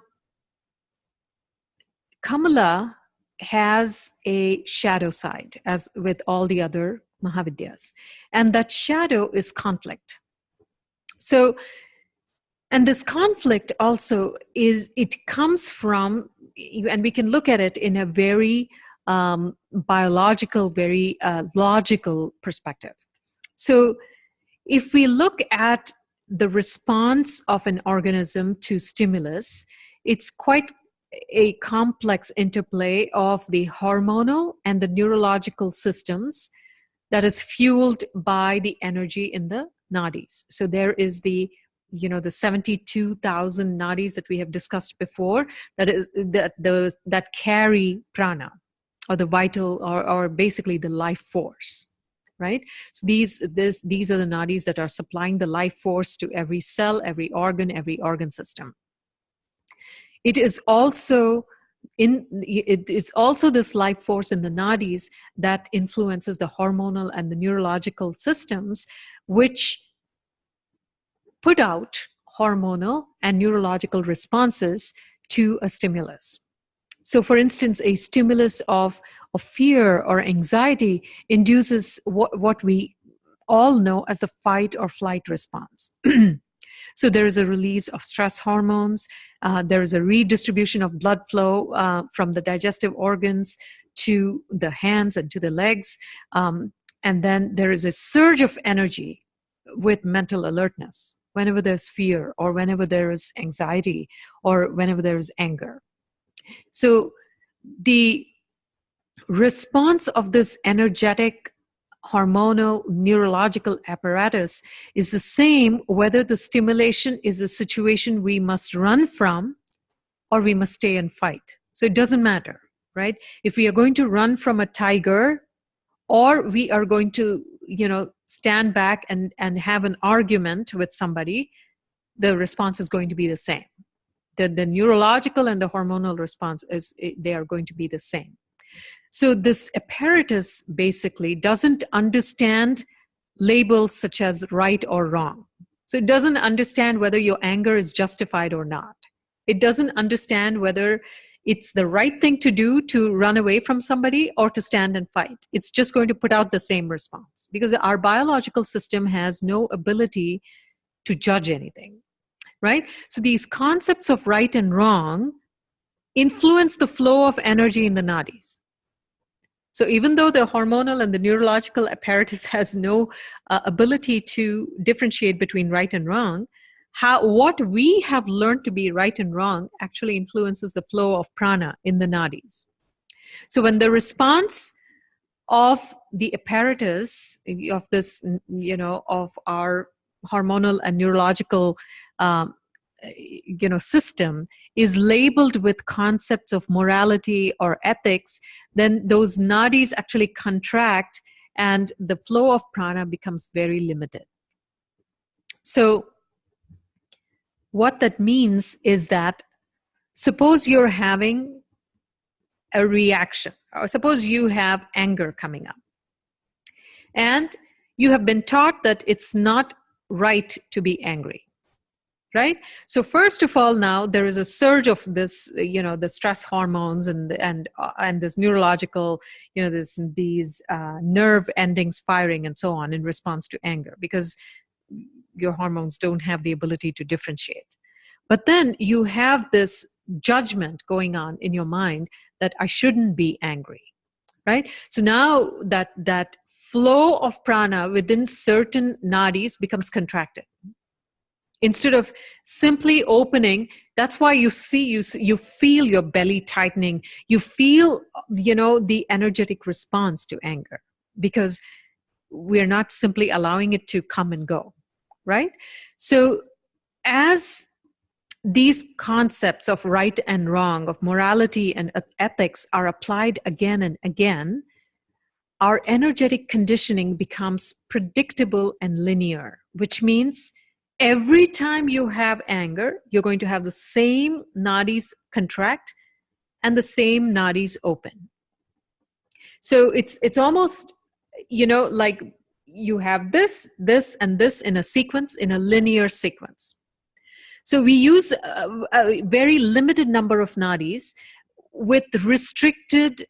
Kamala has a shadow side, as with all the other Mahavidyas. And that shadow is conflict. So, and this conflict also it comes from, and we can look at it in a very biological, very logical perspective. So if we look at the response of an organism to stimulus, it's quite a complex interplay of the hormonal and the neurological systems that is fueled by the energy in the nadis. So there is the 72,000 nadis that we have discussed before, that carry prana, or the vital, or basically the life force, right? So these are the nadis that are supplying the life force to every cell, every organ system. It is also this life force in the nadis that influences the hormonal and the neurological systems, which put out hormonal and neurological responses to a stimulus. So for instance, a stimulus of fear or anxiety induces what we all know as the fight or flight response. So there is a release of stress hormones. There is a redistribution of blood flow from the digestive organs to the hands and to the legs. And then there is a surge of energy with mental alertness whenever there's fear, or whenever there is anxiety, or whenever there is anger. So the response of this energetic, hormonal, neurological apparatus is the same whether the stimulation is a situation we must run from or we must stay and fight. So it doesn't matter, right? If we are going to run from a tiger, or we are going to, stand back and have an argument with somebody, the response is going to be the same. The neurological and the hormonal response they are going to be the same. So this apparatus basically doesn't understand labels such as right or wrong. So it doesn't understand whether your anger is justified or not. It doesn't understand whether it's the right thing to do to run away from somebody or to stand and fight. It's just going to put out the same response, because our biological system has no ability to judge anything, right? So these concepts of right and wrong influence the flow of energy in the nadis. So even though the hormonal and the neurological apparatus has no ability to differentiate between right and wrong, what we have learned to be right and wrong actually influences the flow of prana in the nadis. So when the response of the apparatus of this, of our hormonal and neurological system is labeled with concepts of morality or ethics, then those nadis actually contract and the flow of prana becomes very limited. So what that means is that suppose you're having a reaction, or suppose you have anger coming up, and you have been taught that it's not right to be angry, right? So first of all, now there is a surge of this, the stress hormones and this neurological, these nerve endings firing and so on in response to anger, because your hormones don't have the ability to differentiate. But then you have this judgment going on in your mind that I shouldn't be angry, right? So now that flow of prana within certain nadis becomes contracted. Instead of simply opening, that's why you feel your belly tightening. You feel, the energetic response to anger, because we're not simply allowing it to come and go, right? So as these concepts of right and wrong, of morality and ethics are applied again and again, our energetic conditioning becomes predictable and linear, which means every time you have anger, you're going to have the same nadis contract and the same nadis open. So it's almost, like you have this, and this in a sequence, in a linear sequence. So we use a very limited number of nadis with restricted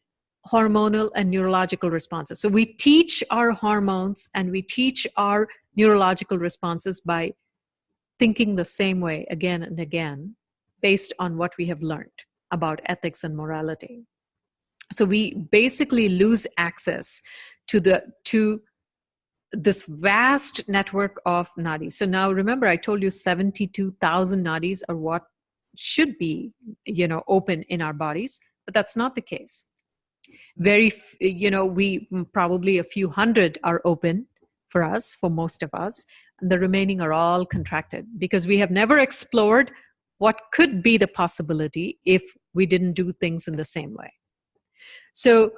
hormonal and neurological responses. So we teach our hormones and we teach our neurological responses by thinking the same way again and again, based on what we have learned about ethics and morality. So we basically lose access to this vast network of nadis. So now remember, I told you 72,000 nadis are what should be, open in our bodies, but that's not the case. We probably a few hundred are open for us, for most of us, and the remaining are all contracted, because we have never explored what could be the possibility if we didn't do things in the same way. So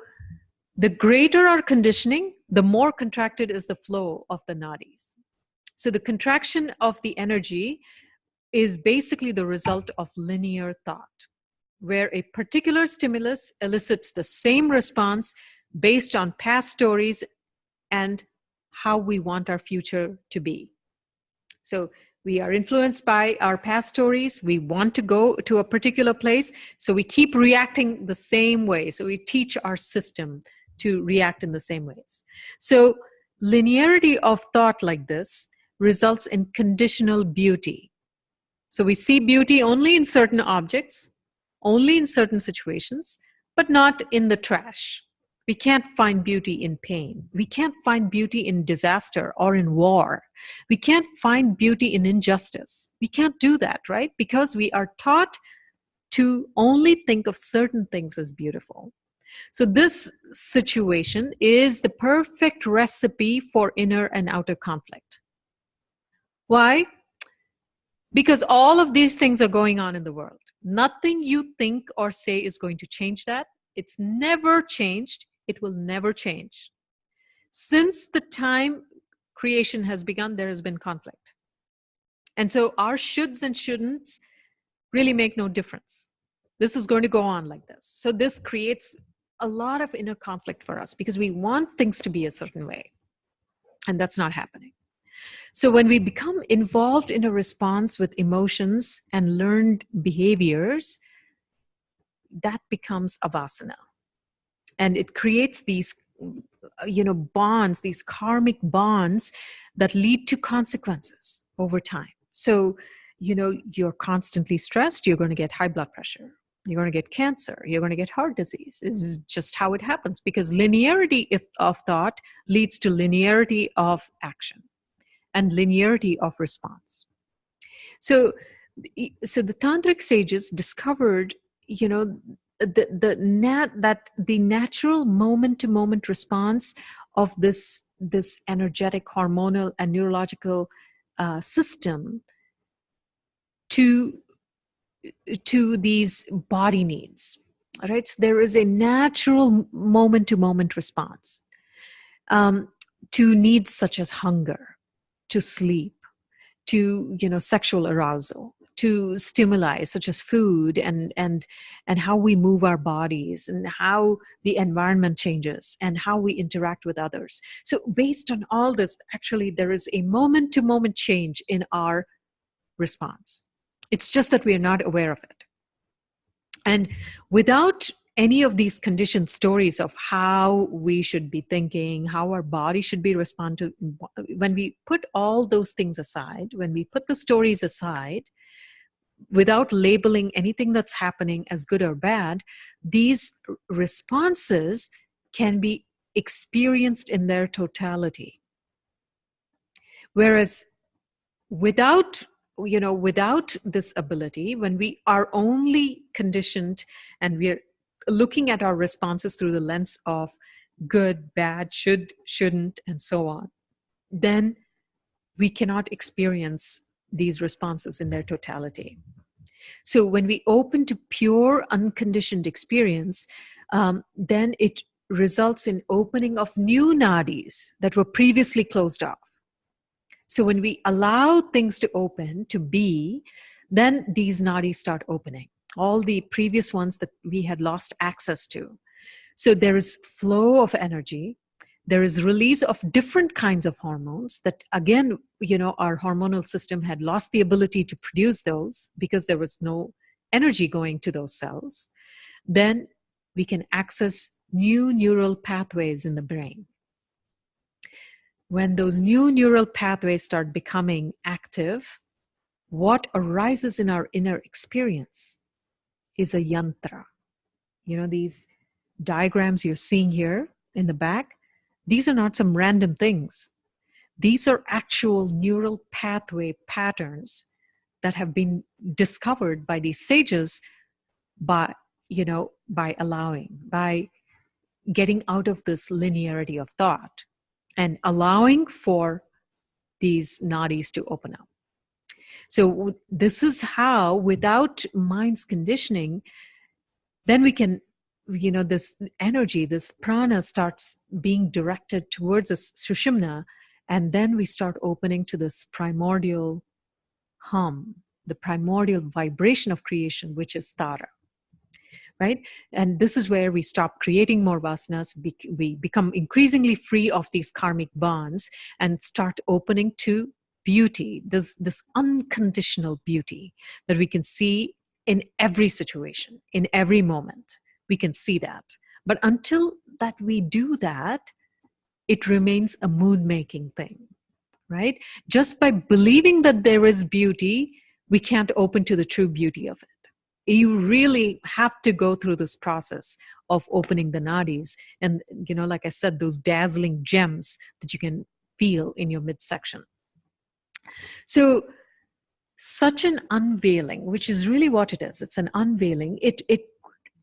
the greater our conditioning, the more contracted is the flow of the nadis. So the contraction of the energy is basically the result of linear thought, where a particular stimulus elicits the same response based on past stories and how we want our future to be. So we are influenced by our past stories. We want to go to a particular place, so we keep reacting the same way. So we teach our system to react in the same ways. So linearity of thought like this results in conditional beauty. So we see beauty only in certain objects, only in certain situations, but not in the trash. We can't find beauty in pain. We can't find beauty in disaster or in war. We can't find beauty in injustice. We can't do that, right? Because we are taught to only think of certain things as beautiful. So this situation is the perfect recipe for inner and outer conflict. Why? Because all of these things are going on in the world. Nothing you think or say is going to change that. It's never changed. It will never change. Since the time creation has begun, there has been conflict. And so our shoulds and shouldn'ts really make no difference. This is going to go on like this. So this creates a lot of inner conflict for us, because we want things to be a certain way. And that's not happening. So when we become involved in a response with emotions and learned behaviors, that becomes a vasana. And it creates these, bonds, these karmic bonds that lead to consequences over time. So, you're constantly stressed, you're going to get high blood pressure. You're going to get cancer. You're going to get heart disease. This is just how it happens, because linearity of thought leads to linearity of action and linearity of response. So the tantric sages discovered, that the natural moment to moment response of this energetic, hormonal, and neurological system to these body needs. All right, so there is a natural moment to moment response to needs such as hunger, to sleep, to sexual arousal, to stimuli such as food and how we move our bodies and how the environment changes and how we interact with others. So based on all this, actually there is a moment to moment change in our response. It's just that we are not aware of it. And without any of these conditioned stories of how we should be thinking, how our body should be responding, when we put all those things aside, when we put the stories aside, without labeling anything that's happening as good or bad, these responses can be experienced in their totality. Whereas without this ability, when we are only conditioned and we're looking at our responses through the lens of good, bad, should, shouldn't, and so on, then we cannot experience these responses in their totality. So when we open to pure unconditioned experience, then it results in opening of new nadis that were previously closed off. So when we allow things to open, to be, then these nadis start opening, all the previous ones that we had lost access to. So there is flow of energy. There is release of different kinds of hormones that, again, our hormonal system had lost the ability to produce those because there was no energy going to those cells. Then we can access new neural pathways in the brain. When those new neural pathways start becoming active, what arises in our inner experience is a yantra. These diagrams you're seeing here in the back, these are not some random things. These are actual neural pathway patterns that have been discovered by these sages by allowing, by getting out of this linearity of thought and allowing for these nadis to open up. So this is how, without mind's conditioning, then we can, this energy, this prana starts being directed towards a sushumna, and then we start opening to this primordial hum, the primordial vibration of creation, which is Tara. Right? And this is where we stop creating more vasanas. We become increasingly free of these karmic bonds and start opening to beauty, this unconditional beauty that we can see in every situation, in every moment. We can see that. But until that we do that, it remains a mood-making thing, right? Just by believing that there is beauty, we can't open to the true beauty of it. You really have to go through this process of opening the nadis. And, like I said, those dazzling gems that you can feel in your midsection. So such an unveiling, which is really what it is. It's an unveiling.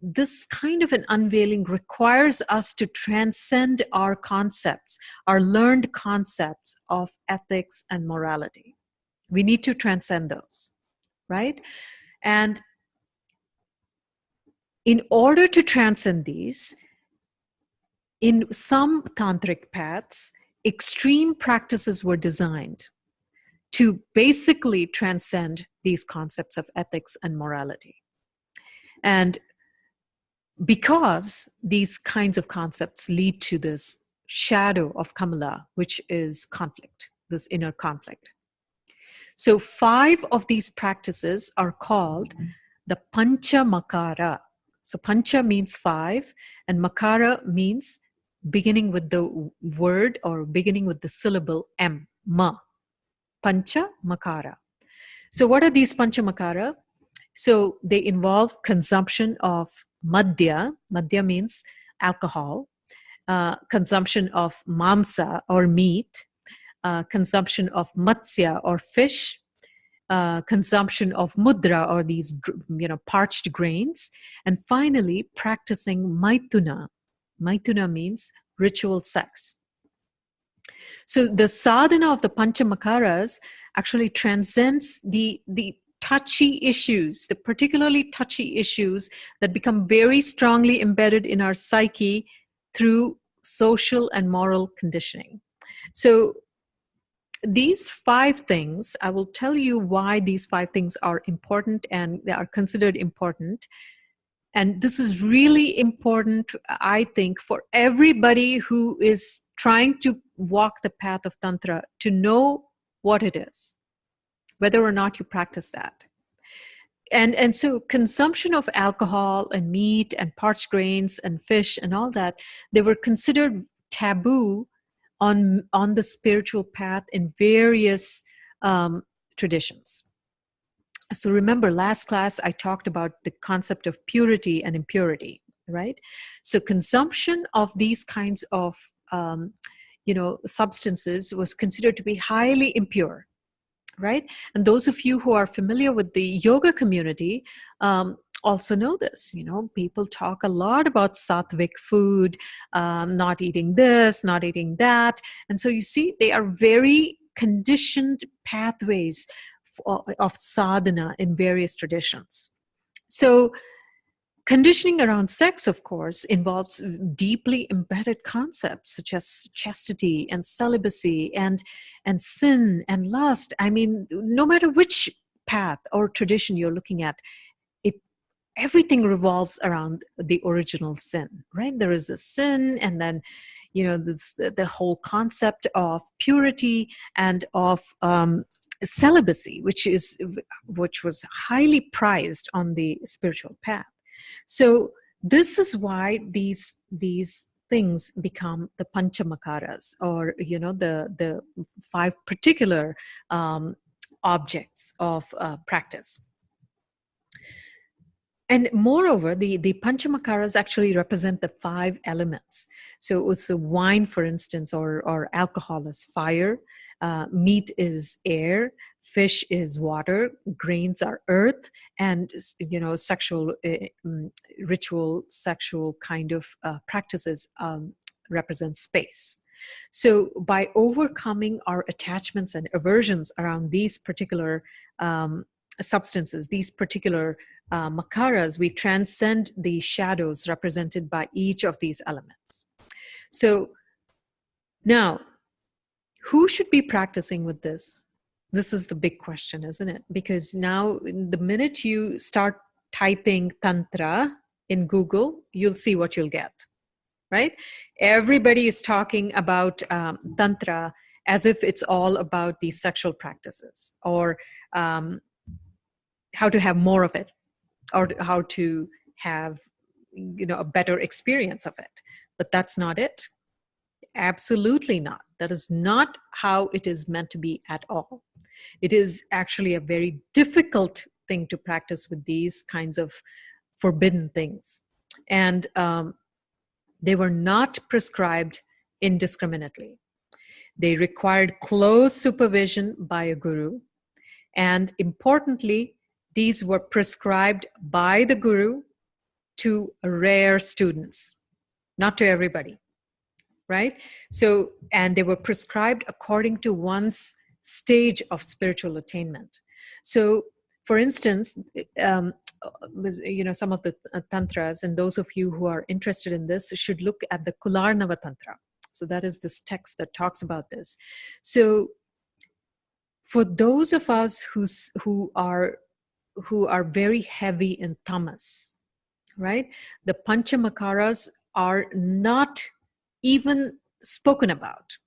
This kind of an unveiling requires us to transcend our concepts, our learned concepts of ethics and morality. We need to transcend those, right? And in order to transcend these, in some tantric paths, extreme practices were designed to basically transcend these concepts of ethics and morality. And because these kinds of concepts lead to this shadow of Kamala, which is conflict, this inner conflict. So 5 of these practices are called the Pancha Makara. So Pancha means 5, and Makara means beginning with the word or beginning with the syllable M, Ma. Pancha Makara. So what are these Pancha Makara? So they involve consumption of madhya. Madhya means alcohol, consumption of mamsa or meat, consumption of matsya or fish, consumption of mudra or these parched grains, and finally practicing maituna. Maituna means ritual sex. So the sadhana of the panchamakaras actually transcends the touchy issues, the particularly touchy issues that become very strongly embedded in our psyche through social and moral conditioning. So these 5 things, I will tell you why these 5 things are important and they are considered important. And this is really important, I think, for everybody who is trying to walk the path of Tantra, to know what it is, whether or not you practice that. And so consumption of alcohol and meat and parched grains and fish and all that, they were considered taboo on the spiritual path in various traditions. So remember, last class I talked about the concept of purity and impurity, right? So consumption of these kinds of substances was considered to be highly impure, right? And those of you who are familiar with the yoga community also know this. People talk a lot about sattvic food, not eating this, not eating that. And so you see, they are very conditioned pathways of sadhana in various traditions. So conditioning around sex, of course, involves deeply embedded concepts such as chastity and celibacy and sin and lust. I mean, no matter which path or tradition you're looking at, everything revolves around the original sin, right? There is a sin, and then the whole concept of purity and of celibacy, which was highly prized on the spiritual path. So this is why these things become the panchamakaras, or the 5 particular objects of practice. And moreover, the panchamakaras actually represent the 5 elements. So wine, for instance, or alcohol is fire, meat is air, fish is water, grains are earth, and sexual ritual sexual kind of practices represent space. So by overcoming our attachments and aversions around these particular substances, these particular makaras, we transcend the shadows represented by each of these elements. So now, who should be practicing with this? This is the big question, isn't it? Because now, the minute you start typing Tantra in Google, you'll see what you'll get, right? Everybody is talking about Tantra as if it's all about these sexual practices, or how to have more of it, or how to have a better experience of it. But that's not it. Absolutely not. That is not how it is meant to be at all. It is actually a very difficult thing to practice with these kinds of forbidden things. And they were not prescribed indiscriminately. They required close supervision by a guru. And importantly, these were prescribed by the guru to rare students, not to everybody, right? So, and they were prescribed according to one's stage of spiritual attainment. So, for instance, some of the tantras, and those of you who are interested in this should look at the Kularnava Tantra. So that is this text that talks about this. So for those of us who are very heavy in tamas, right? The panchamakaras are not even spoken about,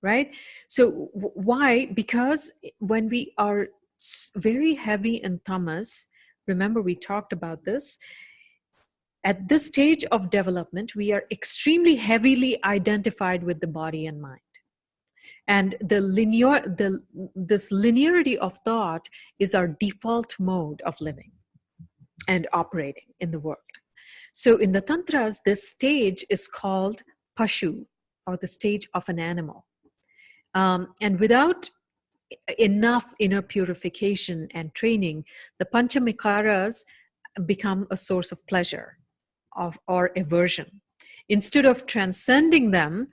right? So why? Because when we are very heavy in tamas, remember we talked about this, at this stage of development, we are extremely heavily identified with the body and mind. And this linearity of thought is our default mode of living and operating in the world. So in the Tantras, this stage is called Pashu, or the stage of an animal. And without enough inner purification and training, the Panchamikaras become a source of pleasure or aversion. Instead of transcending them,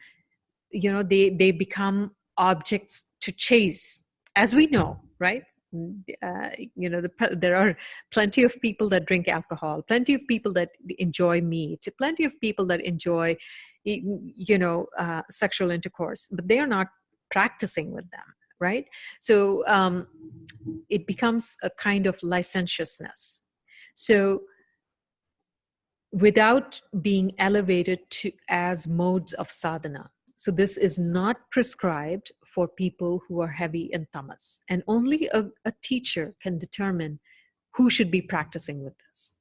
they become objects to chase, as we know, right? There are plenty of people that drink alcohol, plenty of people that enjoy meat, plenty of people that enjoy sexual intercourse, but they are not practicing with them, right? So it becomes a kind of licentiousness, so without being elevated to as modes of sadhana. So this is not prescribed for people who are heavy in tamas, and only a teacher can determine who should be practicing with this.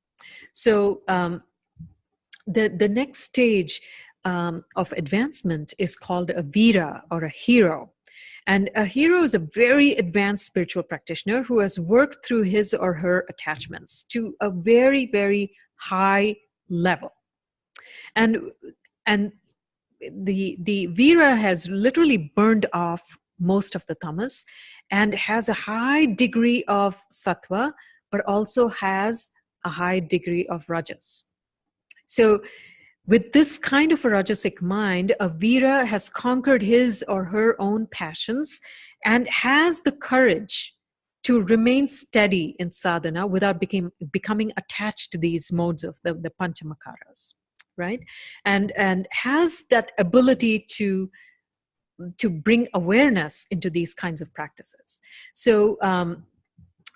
So the next stage of advancement is called a vira, or a hero. And a hero is a very advanced spiritual practitioner who has worked through his or her attachments to a very, very high level. And the vira has literally burned off most of the tamas and has a high degree of sattva, but also has a high degree of rajas. So with this kind of a rajasic mind, a vira has conquered his or her own passions and has the courage to remain steady in sadhana without becoming attached to these modes of the panchamakaras, right? And has that ability to bring awareness into these kinds of practices. So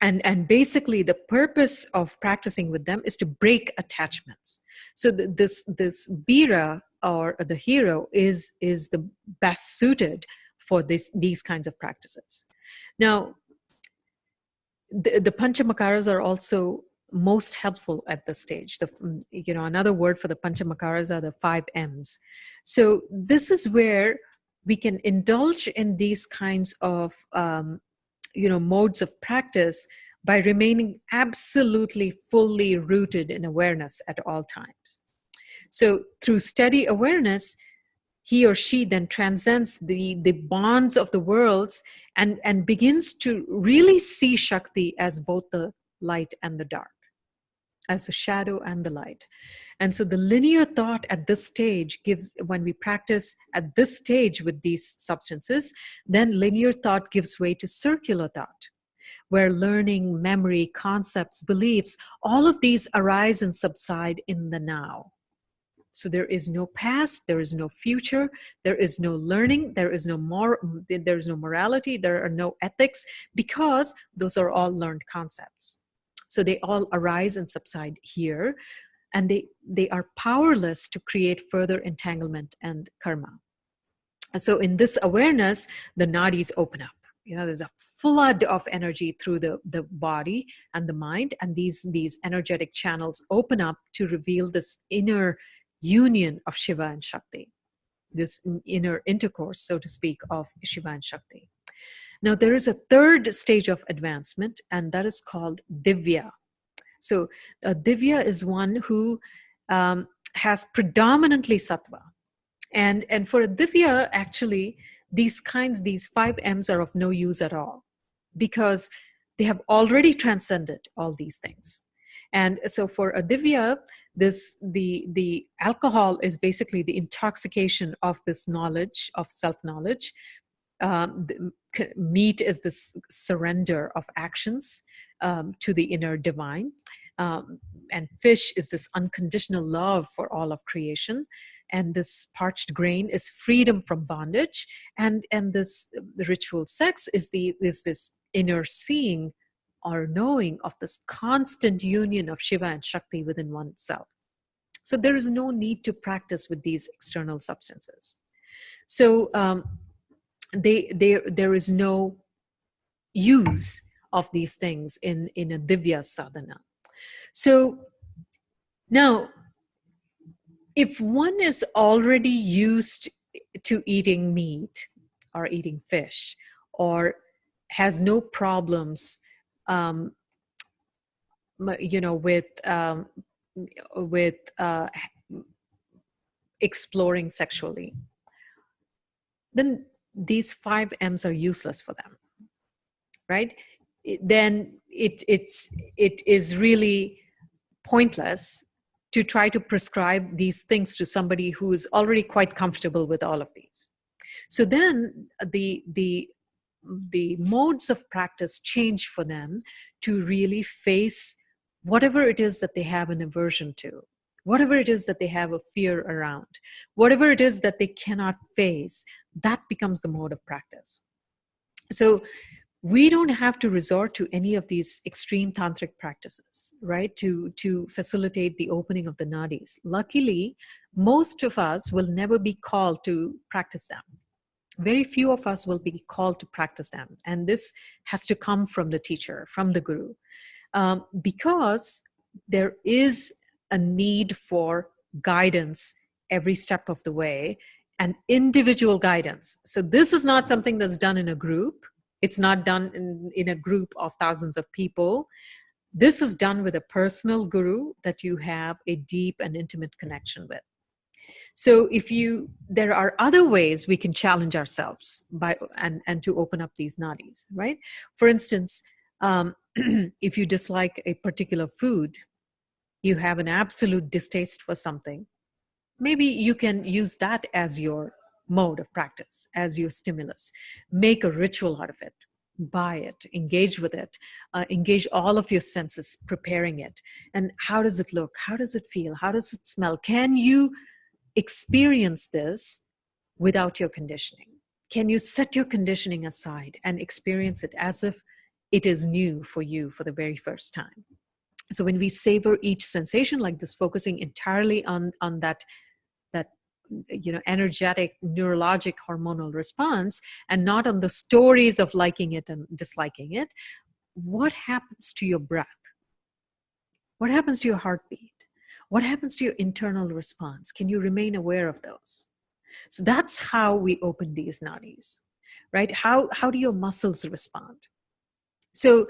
and basically the purpose of practicing with them is to break attachments. So this vira, or the hero, is the best suited for these kinds of practices. Now, the panchamakaras are also most helpful at this stage. Another word for the panchamakaras are the 5 M's. So this is where we can indulge in these kinds of modes of practice by remaining absolutely fully rooted in awareness at all times. So through steady awareness, he or she then transcends the bonds of the worlds and begins to really see Shakti as both the light and the dark, as the shadow and the light. And so the linear thought at this stage when we practice at this stage with these substances, then linear thought gives way to circular thought, where learning, memory, concepts, beliefs, all of these arise and subside in the now. So there is no past, there is no future, there is no learning, there is no morality, there are no ethics, because those are all learned concepts. So they all arise and subside here, and they are powerless to create further entanglement and karma. So in this awareness, the nadis open up. There's a flood of energy through the body and the mind, and these energetic channels open up to reveal this inner union of Shiva and Shakti, this inner intercourse, so to speak, of Shiva and Shakti. Now, there is a third stage of advancement, and that is called Divya. So a Divya is one who has predominantly sattva. And for a Divya, actually, these 5 M's are of no use at all, because they have already transcended all these things. And so for a Divya, the alcohol is basically the intoxication of this knowledge, of self-knowledge. Meat is this surrender of actions to the inner divine. And fish is this unconditional love for all of creation. And this parched grain is freedom from bondage. And this the ritual sex is this inner seeing or knowing of this constant union of Shiva and Shakti within oneself. So there is no need to practice with these external substances. So there is no use of these things in a Divya sadhana. So now, if one is already used to eating meat, are eating fish, or has no problems, um, with exploring sexually, then these 5 M's are useless for them, right? Then it is really pointless to try to prescribe these things to somebody who is already quite comfortable with all of these. So then the modes of practice change for them to really face whatever it is that they have an aversion to, whatever it is that they have a fear around, whatever it is that they cannot face. That becomes the mode of practice. So we don't have to resort to any of these extreme tantric practices, right, to facilitate the opening of the nadis. Luckily, most of us will never be called to practice them. Very few of us will be called to practice them, and this has to come from the teacher, from the guru, because there is a need for guidance every step of the way, and individual guidance. So this is not something that's done in a group. It's not done in a group of thousands of people. This is done with a personal guru that you have a deep and intimate connection with. So there are other ways we can challenge ourselves and to open up these nadis, right? For instance, if you dislike a particular food, you have an absolute distaste for something, maybe you can use that as your mode of practice, as your stimulus. Make a ritual out of it, buy it, engage with it, engage all of your senses preparing it. And how does it look? How does it feel? How does it smell? Can you experience this without your conditioning? Can you set your conditioning aside and experience it as if it is new for you for the very first time? So when we savor each sensation like this, focusing entirely on that energetic neurologic hormonal response, and not on the stories of liking it and disliking it, what happens to your breath? What happens to your heartbeat? What happens to your internal response? Can you remain aware of those? So that's how we open these nadis, right? How do your muscles respond? So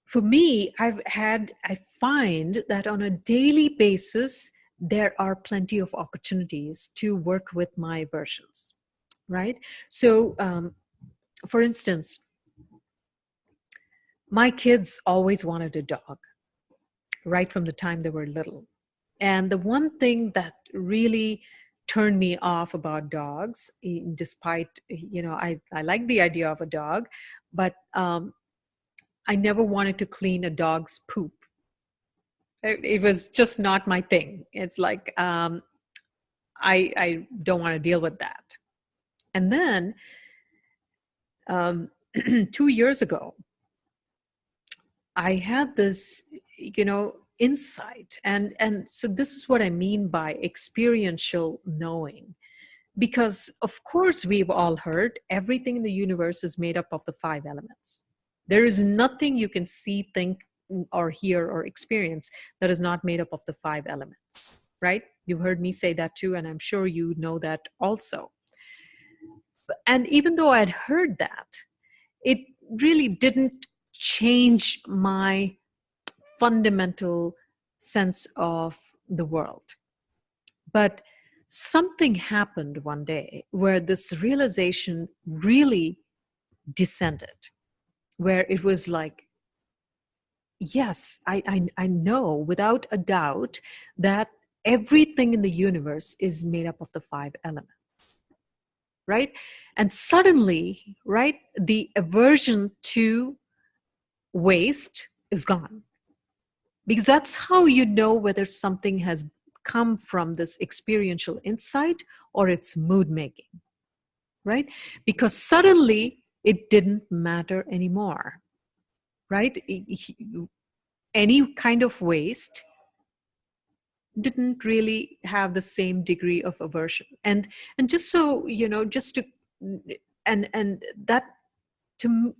for me, I find that on a daily basis, there are plenty of opportunities to work with my aversions, right? So, for instance, my kids always wanted a dog, right from the time they were little. And the one thing that really turned me off about dogs, despite, I like the idea of a dog, but I never wanted to clean a dog's poop. It was just not my thing. It's like, I don't want to deal with that. And then 2 years ago, I had this, insight. And so this is what I mean by experiential knowing. Because of course, we've all heard everything in the universe is made up of the 5 elements. There is nothing you can see, think, or hear or experience that is not made up of the 5 elements, right? You've heard me say that too, and I'm sure you know that also. And even though I'd heard that, it really didn't change my fundamental sense of the world. But something happened one day where this realization really descended, where it was like, yes, I know without a doubt that everything in the universe is made up of the 5 elements, right? And suddenly, right, the aversion to waste is gone. Because that's how you know whether something has come from this experiential insight or it's mood making, right? Because suddenly it didn't matter anymore, right? Any kind of waste didn't really have the same degree of aversion. And just so, just to, and that,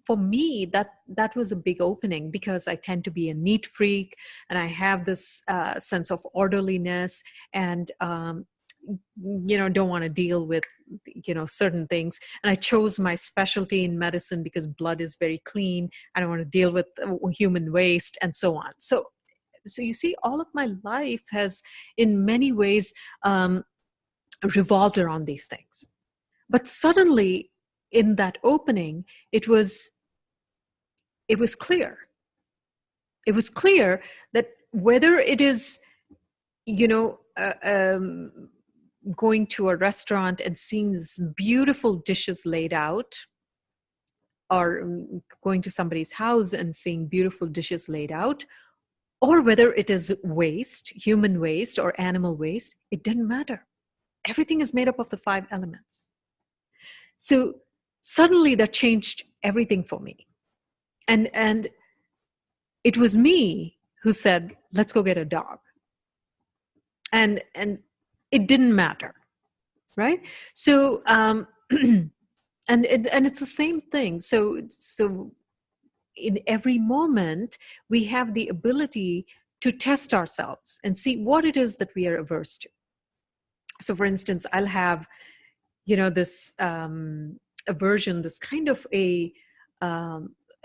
for me, that was a big opening, because I tend to be a neat freak, and I have this sense of orderliness, and don't want to deal with certain things, and I chose my specialty in medicine because blood is very clean. I don't want to deal with human waste and so on. So you see, all of my life has in many ways revolved around these things. But suddenly in that opening, it was clear. It was clear that whether it is, going to a restaurant and seeing these beautiful dishes laid out, or going to somebody's house and seeing beautiful dishes laid out, or whether it is waste, human waste or animal waste, it didn't matter. Everything is made up of the 5 elements. So suddenly that changed everything for me. And it was me who said, let's go get a dog. And it didn't matter, right? So and it's the same thing. So in every moment we have the ability to test ourselves and see what it is that we are averse to. So for instance, I'll have this aversion, this kind of a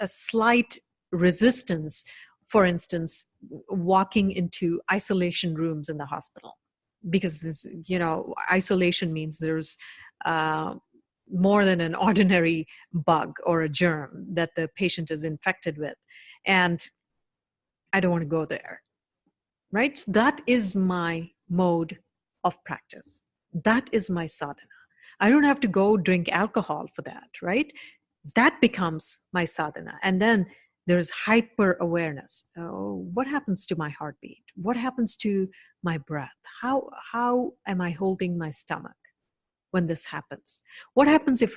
slight resistance, for instance, walking into isolation rooms in the hospital, because isolation means there's more than an ordinary bug or a germ that the patient is infected with, and I don't want to go there, right? So that is my mode of practice. That is my sadhana. I don't have to go drink alcohol for that, right? That becomes my sadhana. And then there's hyper awareness. Oh, what happens to my heartbeat? What happens to my breath? How am I holding my stomach when this happens? What happens if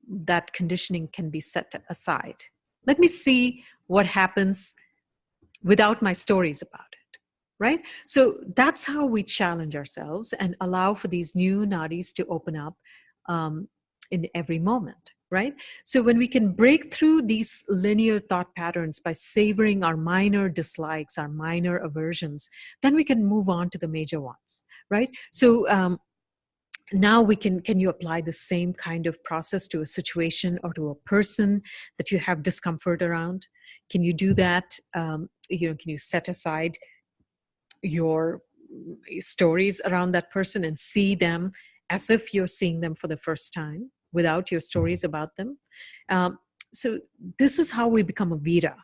that conditioning can be set aside? Let me see what happens without my stories about it, right? So that's how we challenge ourselves and allow for these new nadis to open up in every moment, right? So when we can break through these linear thought patterns by savoring our minor dislikes, our minor aversions, then we can move on to the major ones, right? So now we can you apply the same kind of process to a situation or to a person that you have discomfort around? Can you do that? Can you set aside your stories around that person and see them as if you're seeing them for the first time without your stories about them? So this is how we become a Veera,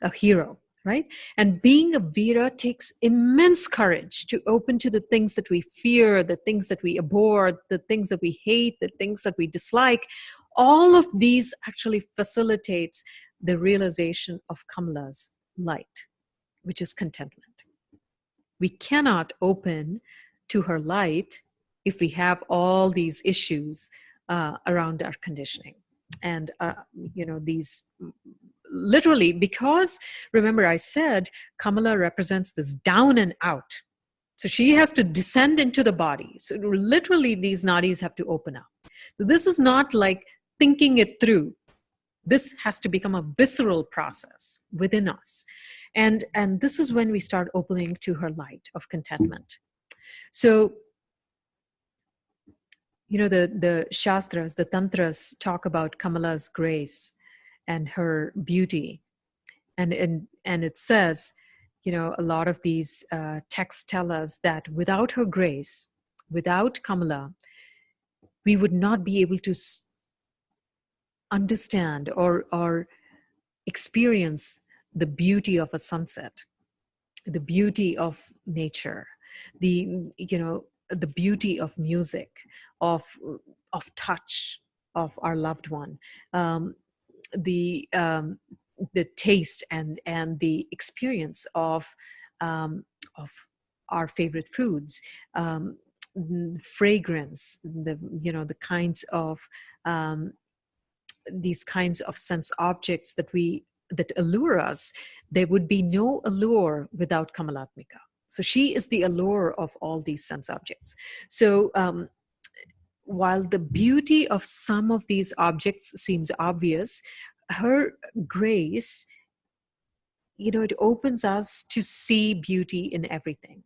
a hero, right? And being a Veera takes immense courage to open to the things that we fear, the things that we abhor, the things that we hate, the things that we dislike. All of these actually facilitates the realization of Kamala's light, which is contentment. We cannot open to her light if we have all these issues around our conditioning. And, these literally, because remember I said Kamala represents this down and out. So she has to descend into the body. So literally these nadis have to open up. So this is not like thinking it through. This has to become a visceral process within us. And this is when we start opening to her light of contentment. So, the Shastras, the Tantras talk about Kamala's grace and her beauty. And it says, a lot of these texts tell us that without her grace, without Kamala, we would not be able to understand or experience the beauty of a sunset, the beauty of nature, the beauty of music, of touch of our loved one, the taste and the experience of our favorite foods, fragrance, the kinds of these kinds of sense objects that allure us. There would be no allure without Kamalatmika. So she is the allure of all these sense objects. So while the beauty of some of these objects seems obvious, her grace, it opens us to see beauty in everything.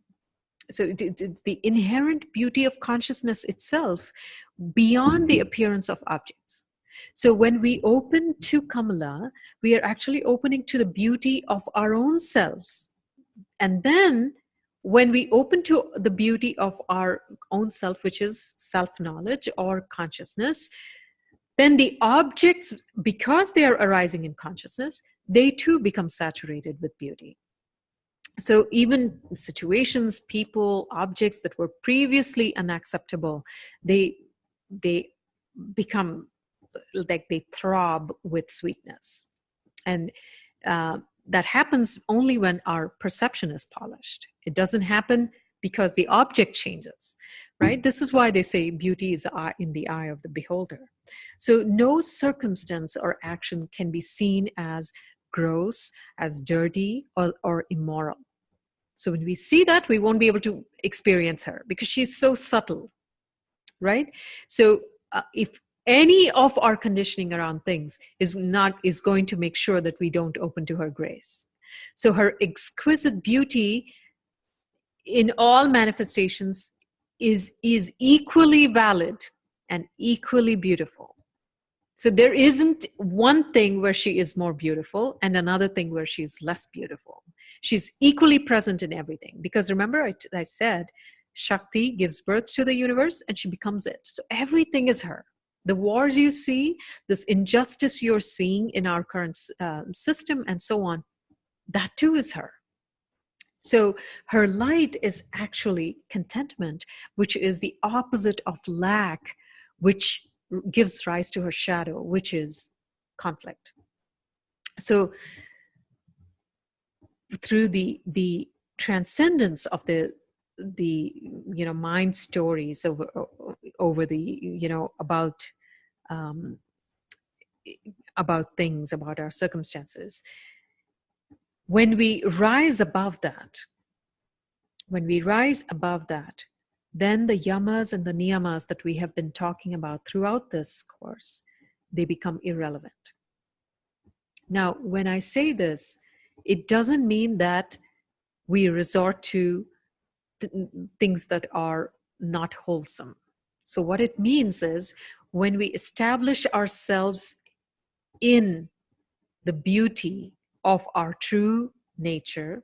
So it's the inherent beauty of consciousness itself beyond the appearance of objects. So when we open to Kamala, we are actually opening to the beauty of our own selves. And then when we open to the beauty of our own self, which is self-knowledge or consciousness, then the objects, because they are arising in consciousness, they too become saturated with beauty. So even situations, people, objects that were previously unacceptable, they become like they throb with sweetness. And that happens only when our perception is polished. It doesn't happen because the object changes, right? This is why they say beauty is in the eye of the beholder. So no circumstance or action can be seen as gross, as dirty, or immoral. So when we see that, we won't be able to experience her because she's so subtle, right? So if any of our conditioning around things is going to make sure that we don't open to her grace. So her exquisite beauty in all manifestations is equally valid and equally beautiful. So there isn't one thing where she is more beautiful and another thing where she is less beautiful. She's equally present in everything. Because remember, I said, Shakti gives birth to the universe and she becomes it. So everything is her. The wars you see, this injustice you're seeing in our current system and so on, that too is her. So her light is actually contentment, which is the opposite of lack, which gives rise to her shadow, which is conflict. So through the transcendence of the mind stories over the about things, about our circumstances, when we rise above that, then the yamas and the niyamas that we have been talking about throughout this course, they become irrelevant. Now, when I say this, it doesn't mean that we resort to things that are not wholesome. So what it means is when we establish ourselves in the beauty of our true nature,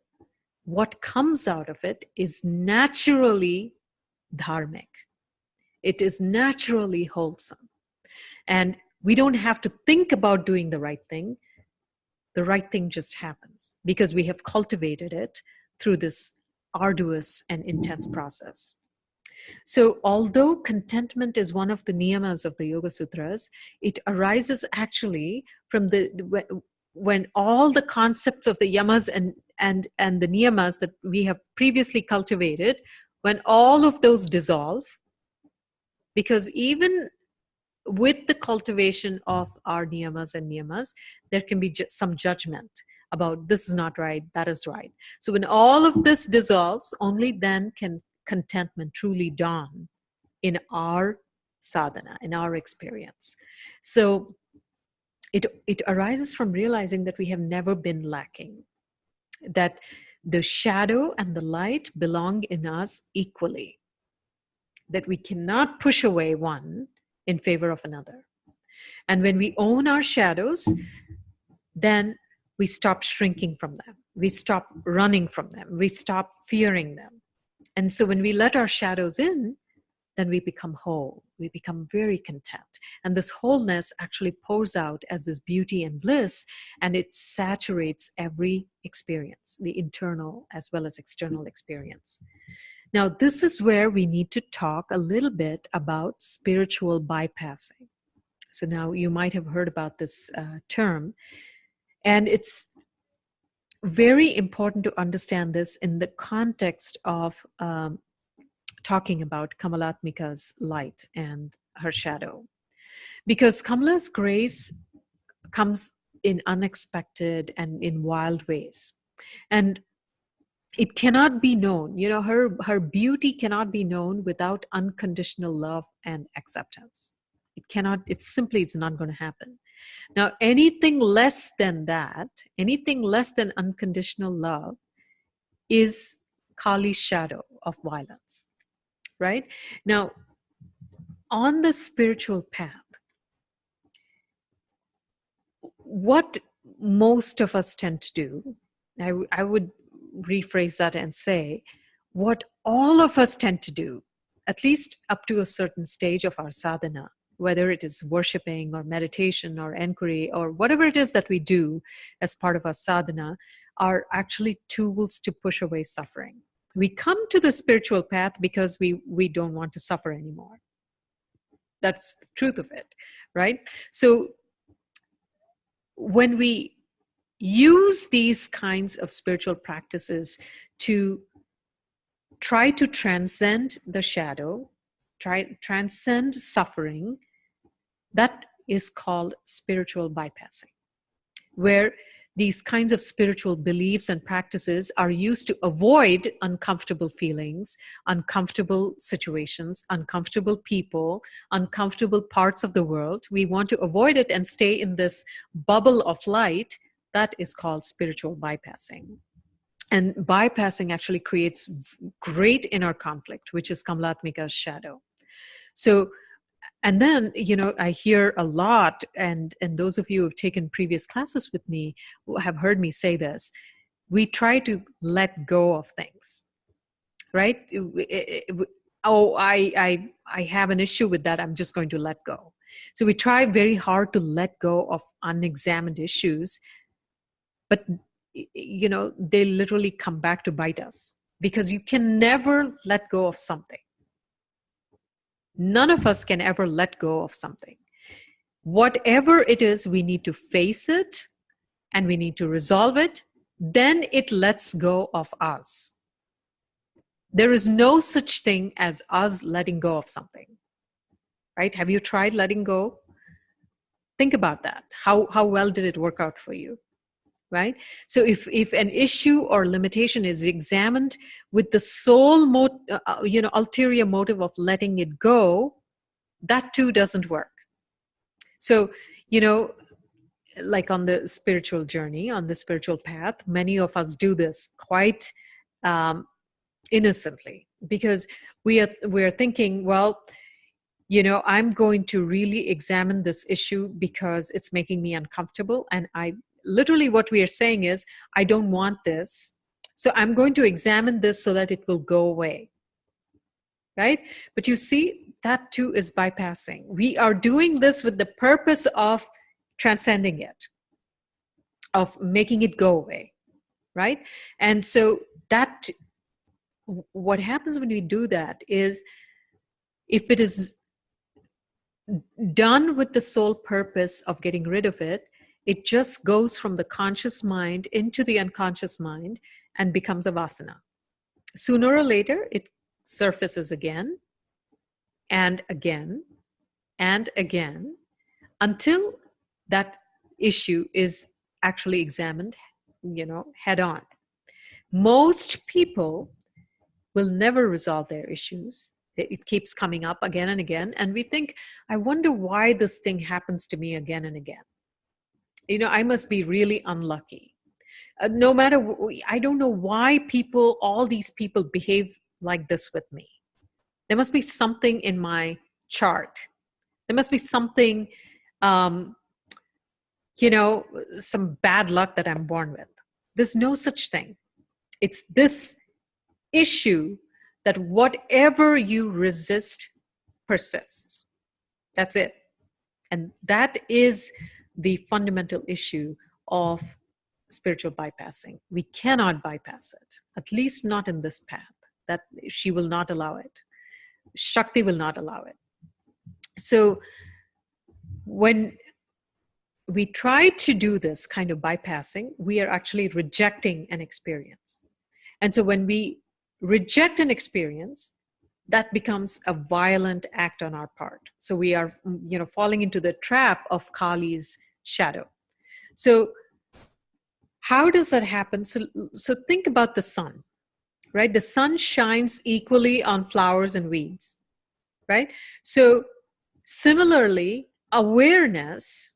what comes out of it is naturally dharmic. It is naturally wholesome. And we don't have to think about doing the right thing. The right thing just happens because we have cultivated it through this arduous and intense process. So although contentment is one of the niyamas of the Yoga Sutras, it arises actually from when all the concepts of the yamas and the niyamas that we have previously cultivated, when all of those dissolve, because even with the cultivation of our niyamas and niyamas, there can be some judgment about this is not right, that is right. So when all of this dissolves, only then can contentment truly dawn in our sadhana, in our experience. So it arises from realizing that we have never been lacking, that the shadow and the light belong in us equally, that we cannot push away one in favor of another. And when we own our shadows, then we stop shrinking from them. We stop running from them. We stop fearing them. And so when we let our shadows in, then we become whole. We become very content. And this wholeness actually pours out as this beauty and bliss, and it saturates every experience, the internal as well as external experience. Now, this is where we need to talk a little bit about spiritual bypassing. So now you might have heard about this term, and it's very important to understand this in the context of talking about Kamalatmika's light and her shadow. Because Kamala's grace comes in unexpected and in wild ways. And it cannot be known, her beauty cannot be known without unconditional love and acceptance. It's not going to happen. Now, anything less than that, anything less than unconditional love is Kali's shadow of violence, right? Now, on the spiritual path, what most of us tend to do, I would rephrase that and say, what all of us tend to do, at least up to a certain stage of our sadhana, whether it is worshiping or meditation or inquiry or whatever it is that we do as part of our sadhana, are actually tools to push away suffering. We come to the spiritual path because we don't want to suffer anymore. That's the truth of it, right? So when we use these kinds of spiritual practices to try to transcend the shadow, transcend suffering, that is called spiritual bypassing, where these kinds of spiritual beliefs and practices are used to avoid uncomfortable feelings, uncomfortable situations, uncomfortable people, uncomfortable parts of the world. We want to avoid it and stay in this bubble of light. That is called spiritual bypassing. And bypassing actually creates great inner conflict, which is Kamalatmika's shadow. So, and then, I hear a lot, and those of you who have taken previous classes with me have heard me say this. We try to let go of things, right? Oh, I have an issue with that. I'm just going to let go. So we try very hard to let go of unexamined issues, but they literally come back to bite us, because you can never let go of something. None of us can ever let go of something. Whatever it is, we need to face it and we need to resolve it. Then it lets go of us. There is no such thing as us letting go of something, right? Have you tried letting go? Think about that. How well did it work out for you? Right? So if an issue or limitation is examined with the sole ulterior motive of letting it go, that too doesn't work. So, like on the spiritual journey, on the spiritual path, many of us do this quite innocently, because we're thinking, well, I'm going to really examine this issue because it's making me uncomfortable, and literally what we are saying is, I don't want this, so I'm going to examine this so that it will go away, right? But you see, that too is bypassing. We are doing this with the purpose of transcending it, of making it go away, right? And so what happens when we do that is, if it is done with the sole purpose of getting rid of it, it just goes from the conscious mind into the unconscious mind and becomes a vasana. Sooner or later, it surfaces again and again and again, until that issue is actually examined, head on. Most people will never resolve their issues. It keeps coming up again and again, and we think, I wonder why this thing happens to me again and again. I must be really unlucky. No matter, I don't know why all these people behave like this with me. There must be something in my chart. There must be something, some bad luck that I'm born with. There's no such thing. It's this issue that whatever you resist persists. That's it. And that is the fundamental issue of spiritual bypassing. We cannot bypass it, at least not in this path. That she will not allow it. Shakti will not allow it. So when we try to do this kind of bypassing, we are actually rejecting an experience. And so when we reject an experience, that becomes a violent act on our part. So we are, falling into the trap of Kali's shadow. So how does that happen? So think about the sun, right? The sun shines equally on flowers and weeds, right? So similarly, awareness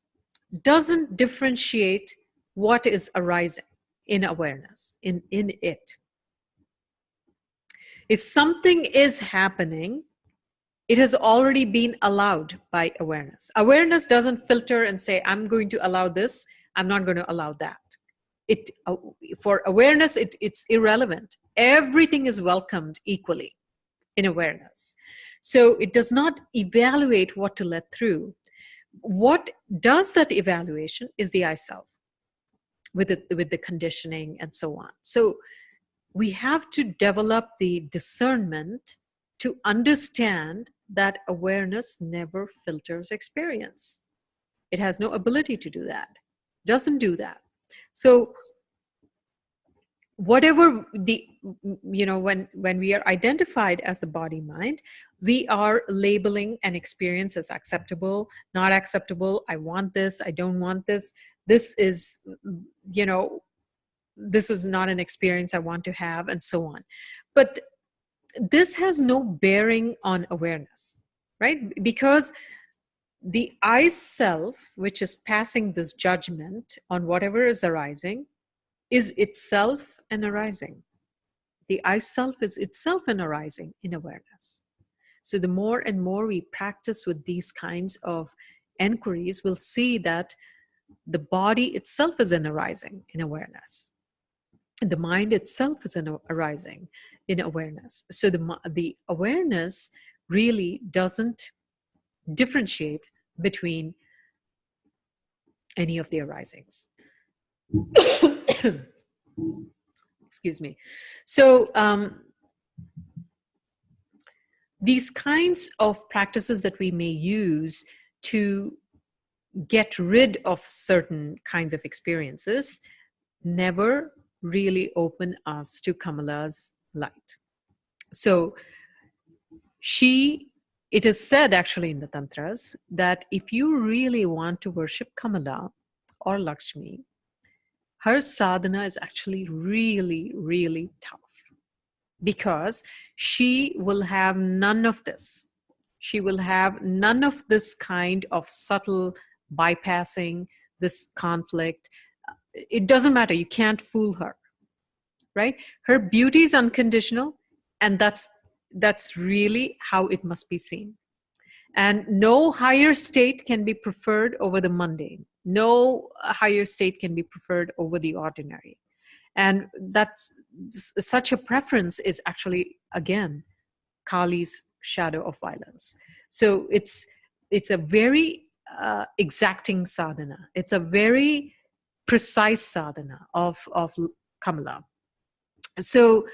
doesn't differentiate what is arising in awareness, in it. If something is happening, it has already been allowed by awareness. Awareness doesn't filter and say, I'm going to allow this, I'm not going to allow that. For awareness, it's irrelevant. Everything is welcomed equally in awareness. So it does not evaluate what to let through. What does that evaluation is the I self with the conditioning and so on. So we have to develop the discernment to understand that awareness never filters experience. It has no ability to do that, doesn't do that. So whatever when we are identified as the body mind, we are labeling an experience as acceptable, not acceptable, I want this, I don't want this, this is this is not an experience I want to have, and so on. But this has no bearing on awareness, right? Because the I self, which is passing this judgment on whatever is arising, is itself an arising. The I self is itself an arising in awareness. So the more and more we practice with these kinds of inquiries, we'll see that the body itself is an arising in awareness. The mind itself is an arising in awareness. So the awareness really doesn't differentiate between any of the arisings. Excuse me. So these kinds of practices that we may use to get rid of certain kinds of experiences never really open us to Kamala's light. So it is said actually in the Tantras that if you really want to worship Kamala or Lakshmi, her sadhana is actually really, really tough, because she will have none of this. She will have none of this kind of subtle bypassing, this conflict. It doesn't matter. You can't fool her, right? Her beauty is unconditional, and that's really how it must be seen. And no higher state can be preferred over the mundane. No higher state can be preferred over the ordinary. And that's such a preference is actually, again, Kali's shadow of violence. So it's a very exacting sadhana. It's a very precise sadhana of Kamala. So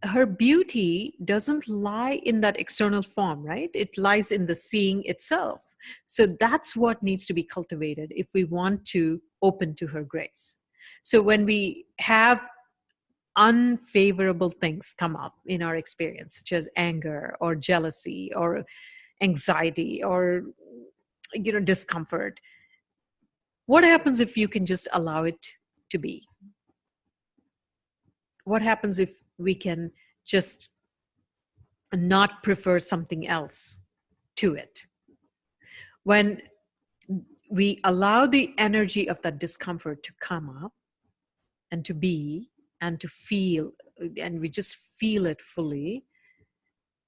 her beauty doesn't lie in that external form, right? It lies in the seeing itself. So that's what needs to be cultivated if we want to open to her grace. So when we have unfavorable things come up in our experience, such as anger or jealousy or anxiety or discomfort, what happens if you can just allow it to be? What happens if we can just not prefer something else to it? When we allow the energy of that discomfort to come up and to be and to feel, and we just feel it fully,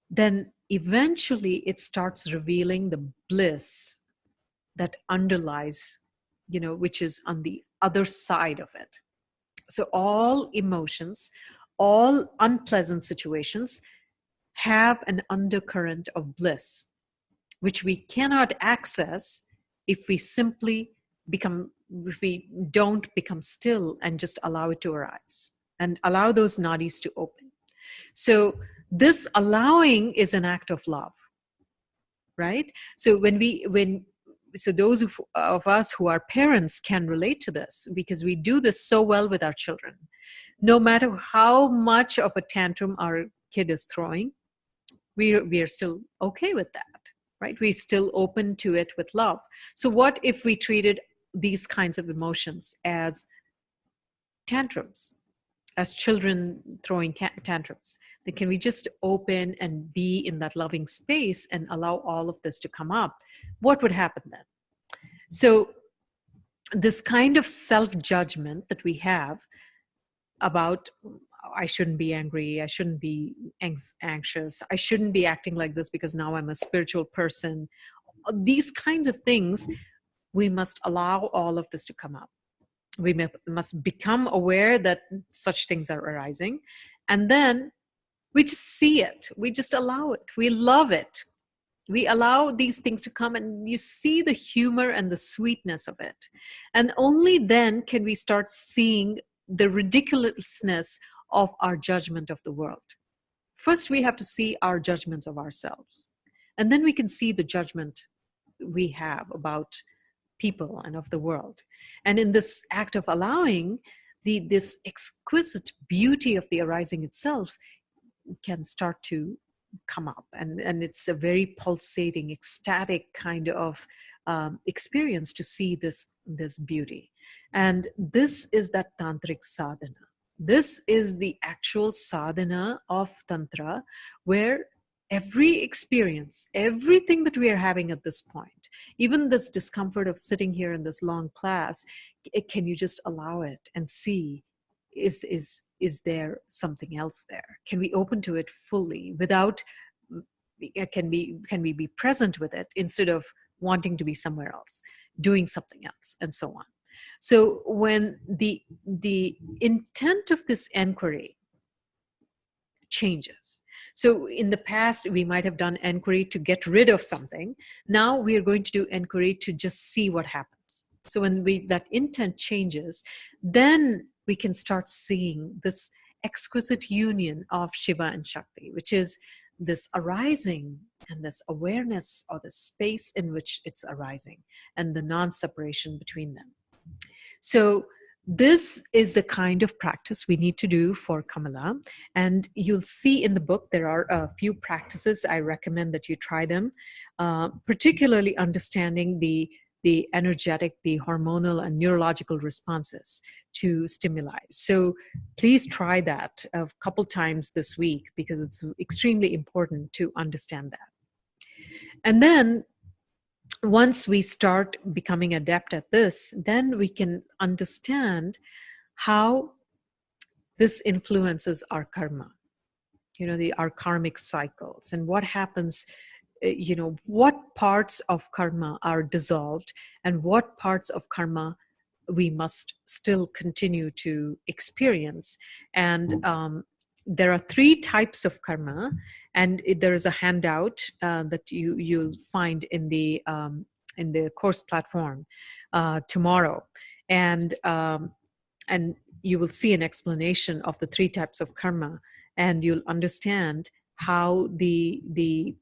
then eventually it starts revealing the bliss that underlies, which is on the other side of it. So all emotions, all unpleasant situations have an undercurrent of bliss, which we cannot access if we don't become still and just allow it to arise and allow those nadis to open. So this allowing is an act of love, right? So so those of us who are parents can relate to this, because we do this so well with our children. No matter how much of a tantrum our kid is throwing, we are still okay with that, right? We still open to it with love. So what if we treated these kinds of emotions as tantrums, as children throwing tantrums? Then can we just open and be in that loving space and allow all of this to come up? What would happen then? So this kind of self-judgment that we have about I shouldn't be angry. I shouldn't be anxious. I shouldn't be acting like this because now I'm a spiritual person. These kinds of things, we must allow all of this to come up. We must become aware that such things are arising. And then we just see it. We just allow it. We love it. We allow these things to come, and you see the humor and the sweetness of it. And only then can we start seeing the ridiculousness of our judgment of the world. First, we have to see our judgments of ourselves. And then we can see the judgment we have about people and of the world. And in this act of allowing, this exquisite beauty of the arising itself can start to come up, and it's a very pulsating, ecstatic kind of experience to see this beauty. And this is that tantric sadhana. This is the actual sadhana of tantra, where every experience, everything that we are having at this point, even this discomfort of sitting here in this long class, can you just allow it and see, is there something else there? Can we open to it fully without, can we be present with it instead of wanting to be somewhere else, doing something else, and so on. So when the intent of this inquiry changes. So in the past, we might have done inquiry to get rid of something. Now we are going to do inquiry to just see what happens. So when that intent changes, then we can start seeing this exquisite union of Shiva and Shakti, which is this arising and this awareness, or the space in which it's arising, and the non-separation between them. So this is the kind of practice we need to do for Kamala. And you'll see in the book, there are a few practices. I recommend that you try them, particularly understanding the energetic, the hormonal and neurological responses to stimuli. So please try that a couple times this week, because it's extremely important to understand that. And then once we start becoming adept at this, then we can understand how this influences our karma, our karmic cycles, and what happens, what parts of karma are dissolved and what parts of karma we must still continue to experience. And there are 3 types of karma, and there is a handout that you'll find in the course platform tomorrow, and you will see an explanation of the 3 types of karma, and you'll understand how the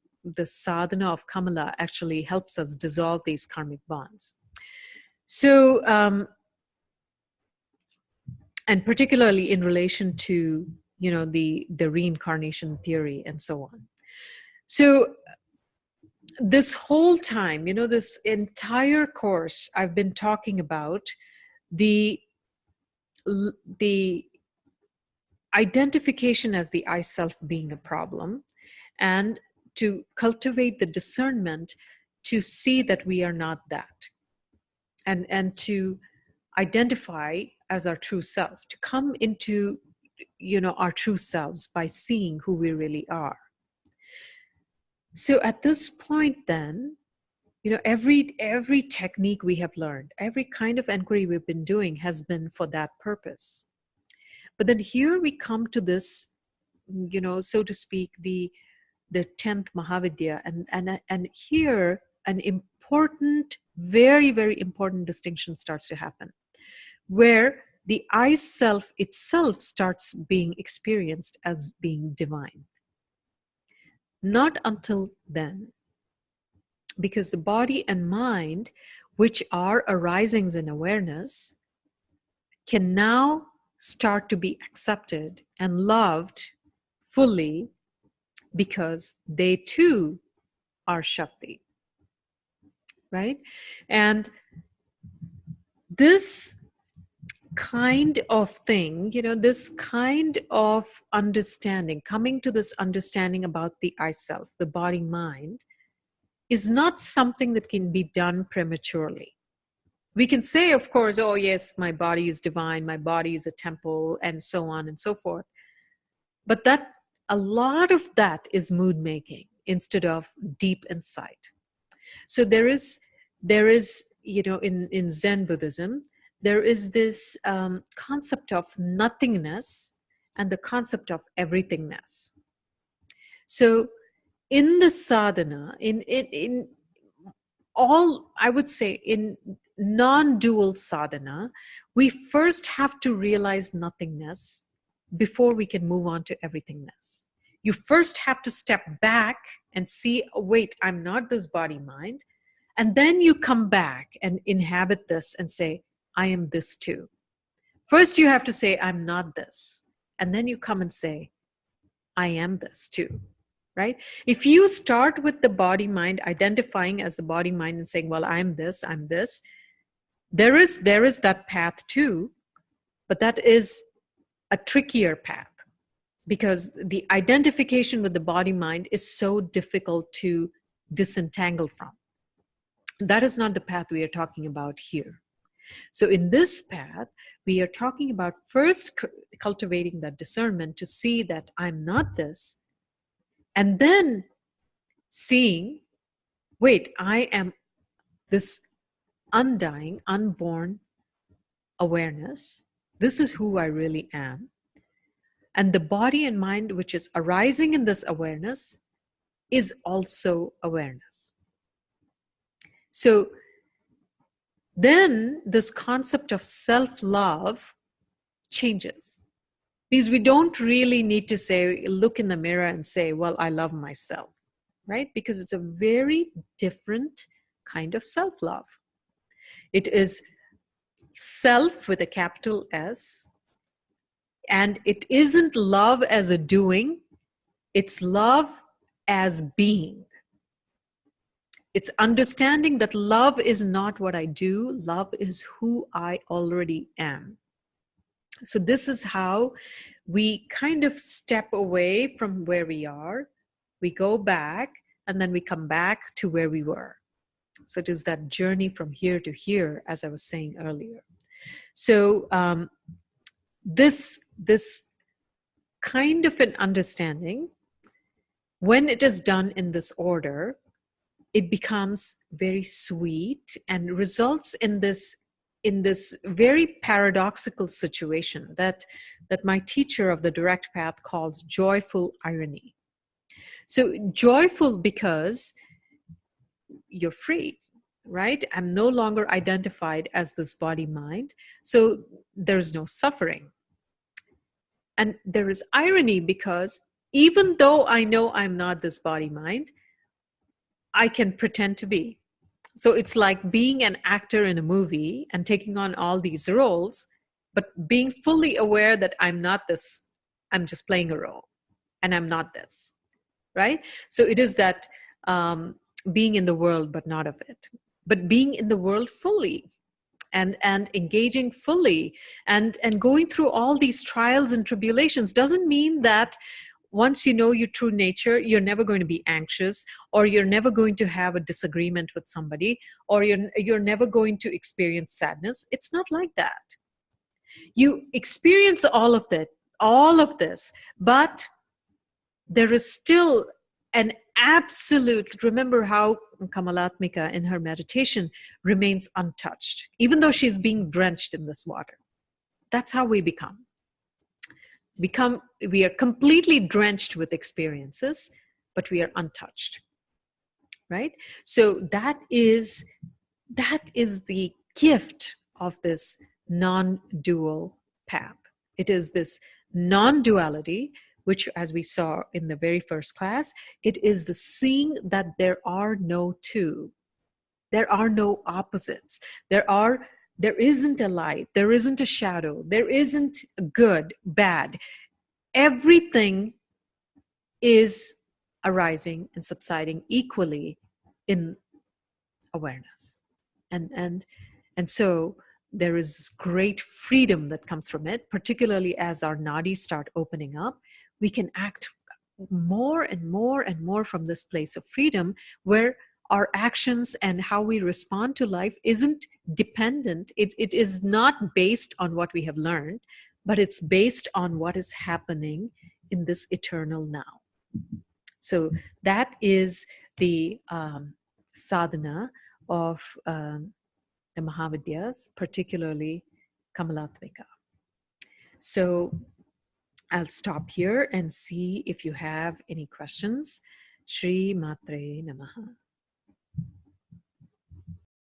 sadhana of Kamala actually helps us dissolve these karmic bonds. So, and particularly in relation to, the reincarnation theory and so on. So this whole time, this entire course, I've been talking about the identification as the I self being a problem, and to cultivate the discernment to see that we are not that, and to identify as our true self, to come into our true selves by seeing who we really are. So at this point then, every technique we have learned, every kind of inquiry we've been doing has been for that purpose. But then here we come to this, so to speak, the 10th Mahavidya, and here an important, very, very important distinction starts to happen, where the I self itself starts being experienced as being divine. Not until then, because the body and mind, which are arisings in awareness, can now start to be accepted and loved fully, because they too are Shakti, right? And this kind of thing, this kind of understanding, coming to this understanding about the I self, the body mind, is not something that can be done prematurely. We can say, of course, oh yes, my body is divine, my body is a temple, and so on and so forth. But that, a lot of that is mood making instead of deep insight. So there is, in Zen Buddhism, there is this concept of nothingness and the concept of everythingness. So in the sadhana, in all, I would say, in non-dual sadhana, we first have to realize nothingness before we can move on to everythingness. You first have to step back and see, oh, wait, I'm not this body mind. And then you come back and inhabit this and say, I am this too. First, you have to say, I'm not this. And then you come and say, I am this too. Right? If you start with the body mind, identifying as the body mind and saying, well, I'm this, there is that path too, but that is a trickier path because the identification with the body mind is so difficult to disentangle from. That is not the path we are talking about here. So in this path, we are talking about first cultivating that discernment to see that I'm not this, and then seeing, wait, I am this undying, unborn awareness. This is who I really am. And the body and mind which is arising in this awareness is also awareness. So then this concept of self-love changes. Because we don't really need to say, look in the mirror and say, well, I love myself, right? Because it's a very different kind of self-love. It is self with a capital S, and it isn't love as a doing, it's love as being. It's understanding that love is not what I do, love is who I already am. So this is how we kind of step away from where we are, we go back, and then we come back to where we were. So it is that journey from here to here, as I was saying earlier. So this kind of an understanding, when it is done in this order, it becomes very sweet and results in this very paradoxical situation that my teacher of the direct path calls joyful irony. So joyful because you're free, right? I'm no longer identified as this body mind, so there's no suffering. And there is irony because even though I know I'm not this body mind, I can pretend to be. So it's like being an actor in a movie and taking on all these roles, but being fully aware that I'm not this, I'm just playing a role and I'm not this, right? So it is that being in the world, but not of it, but being in the world fully and engaging fully and going through all these trials and tribulations doesn't mean that once you know your true nature, you're never going to be anxious, or you're never going to have a disagreement with somebody, or you're never going to experience sadness. It's not like that. You experience all of this, but there is still an absolute, remember how Kamalatmika in her meditation remains untouched, even though she's being drenched in this water. That's how we become. We are completely drenched with experiences, but we are untouched, right? So that is the gift of this non-dual path. It is this non-duality, which, as we saw in the very first class, it is the seeing that there are no two, there are no opposites, there isn't a light, there isn't a shadow, there isn't good, bad. Everything is arising and subsiding equally in awareness. And so there is this great freedom that comes from it, particularly as our nadis start opening up. We can act more and more and more from this place of freedom, where our actions and how we respond to life isn't dependent. It is not based on what we have learned, but it's based on what is happening in this eternal now. So that is the sadhana of the Mahavidyas, particularly Kamalatmika. So I'll stop here and see if you have any questions. Shri Matre Namaha.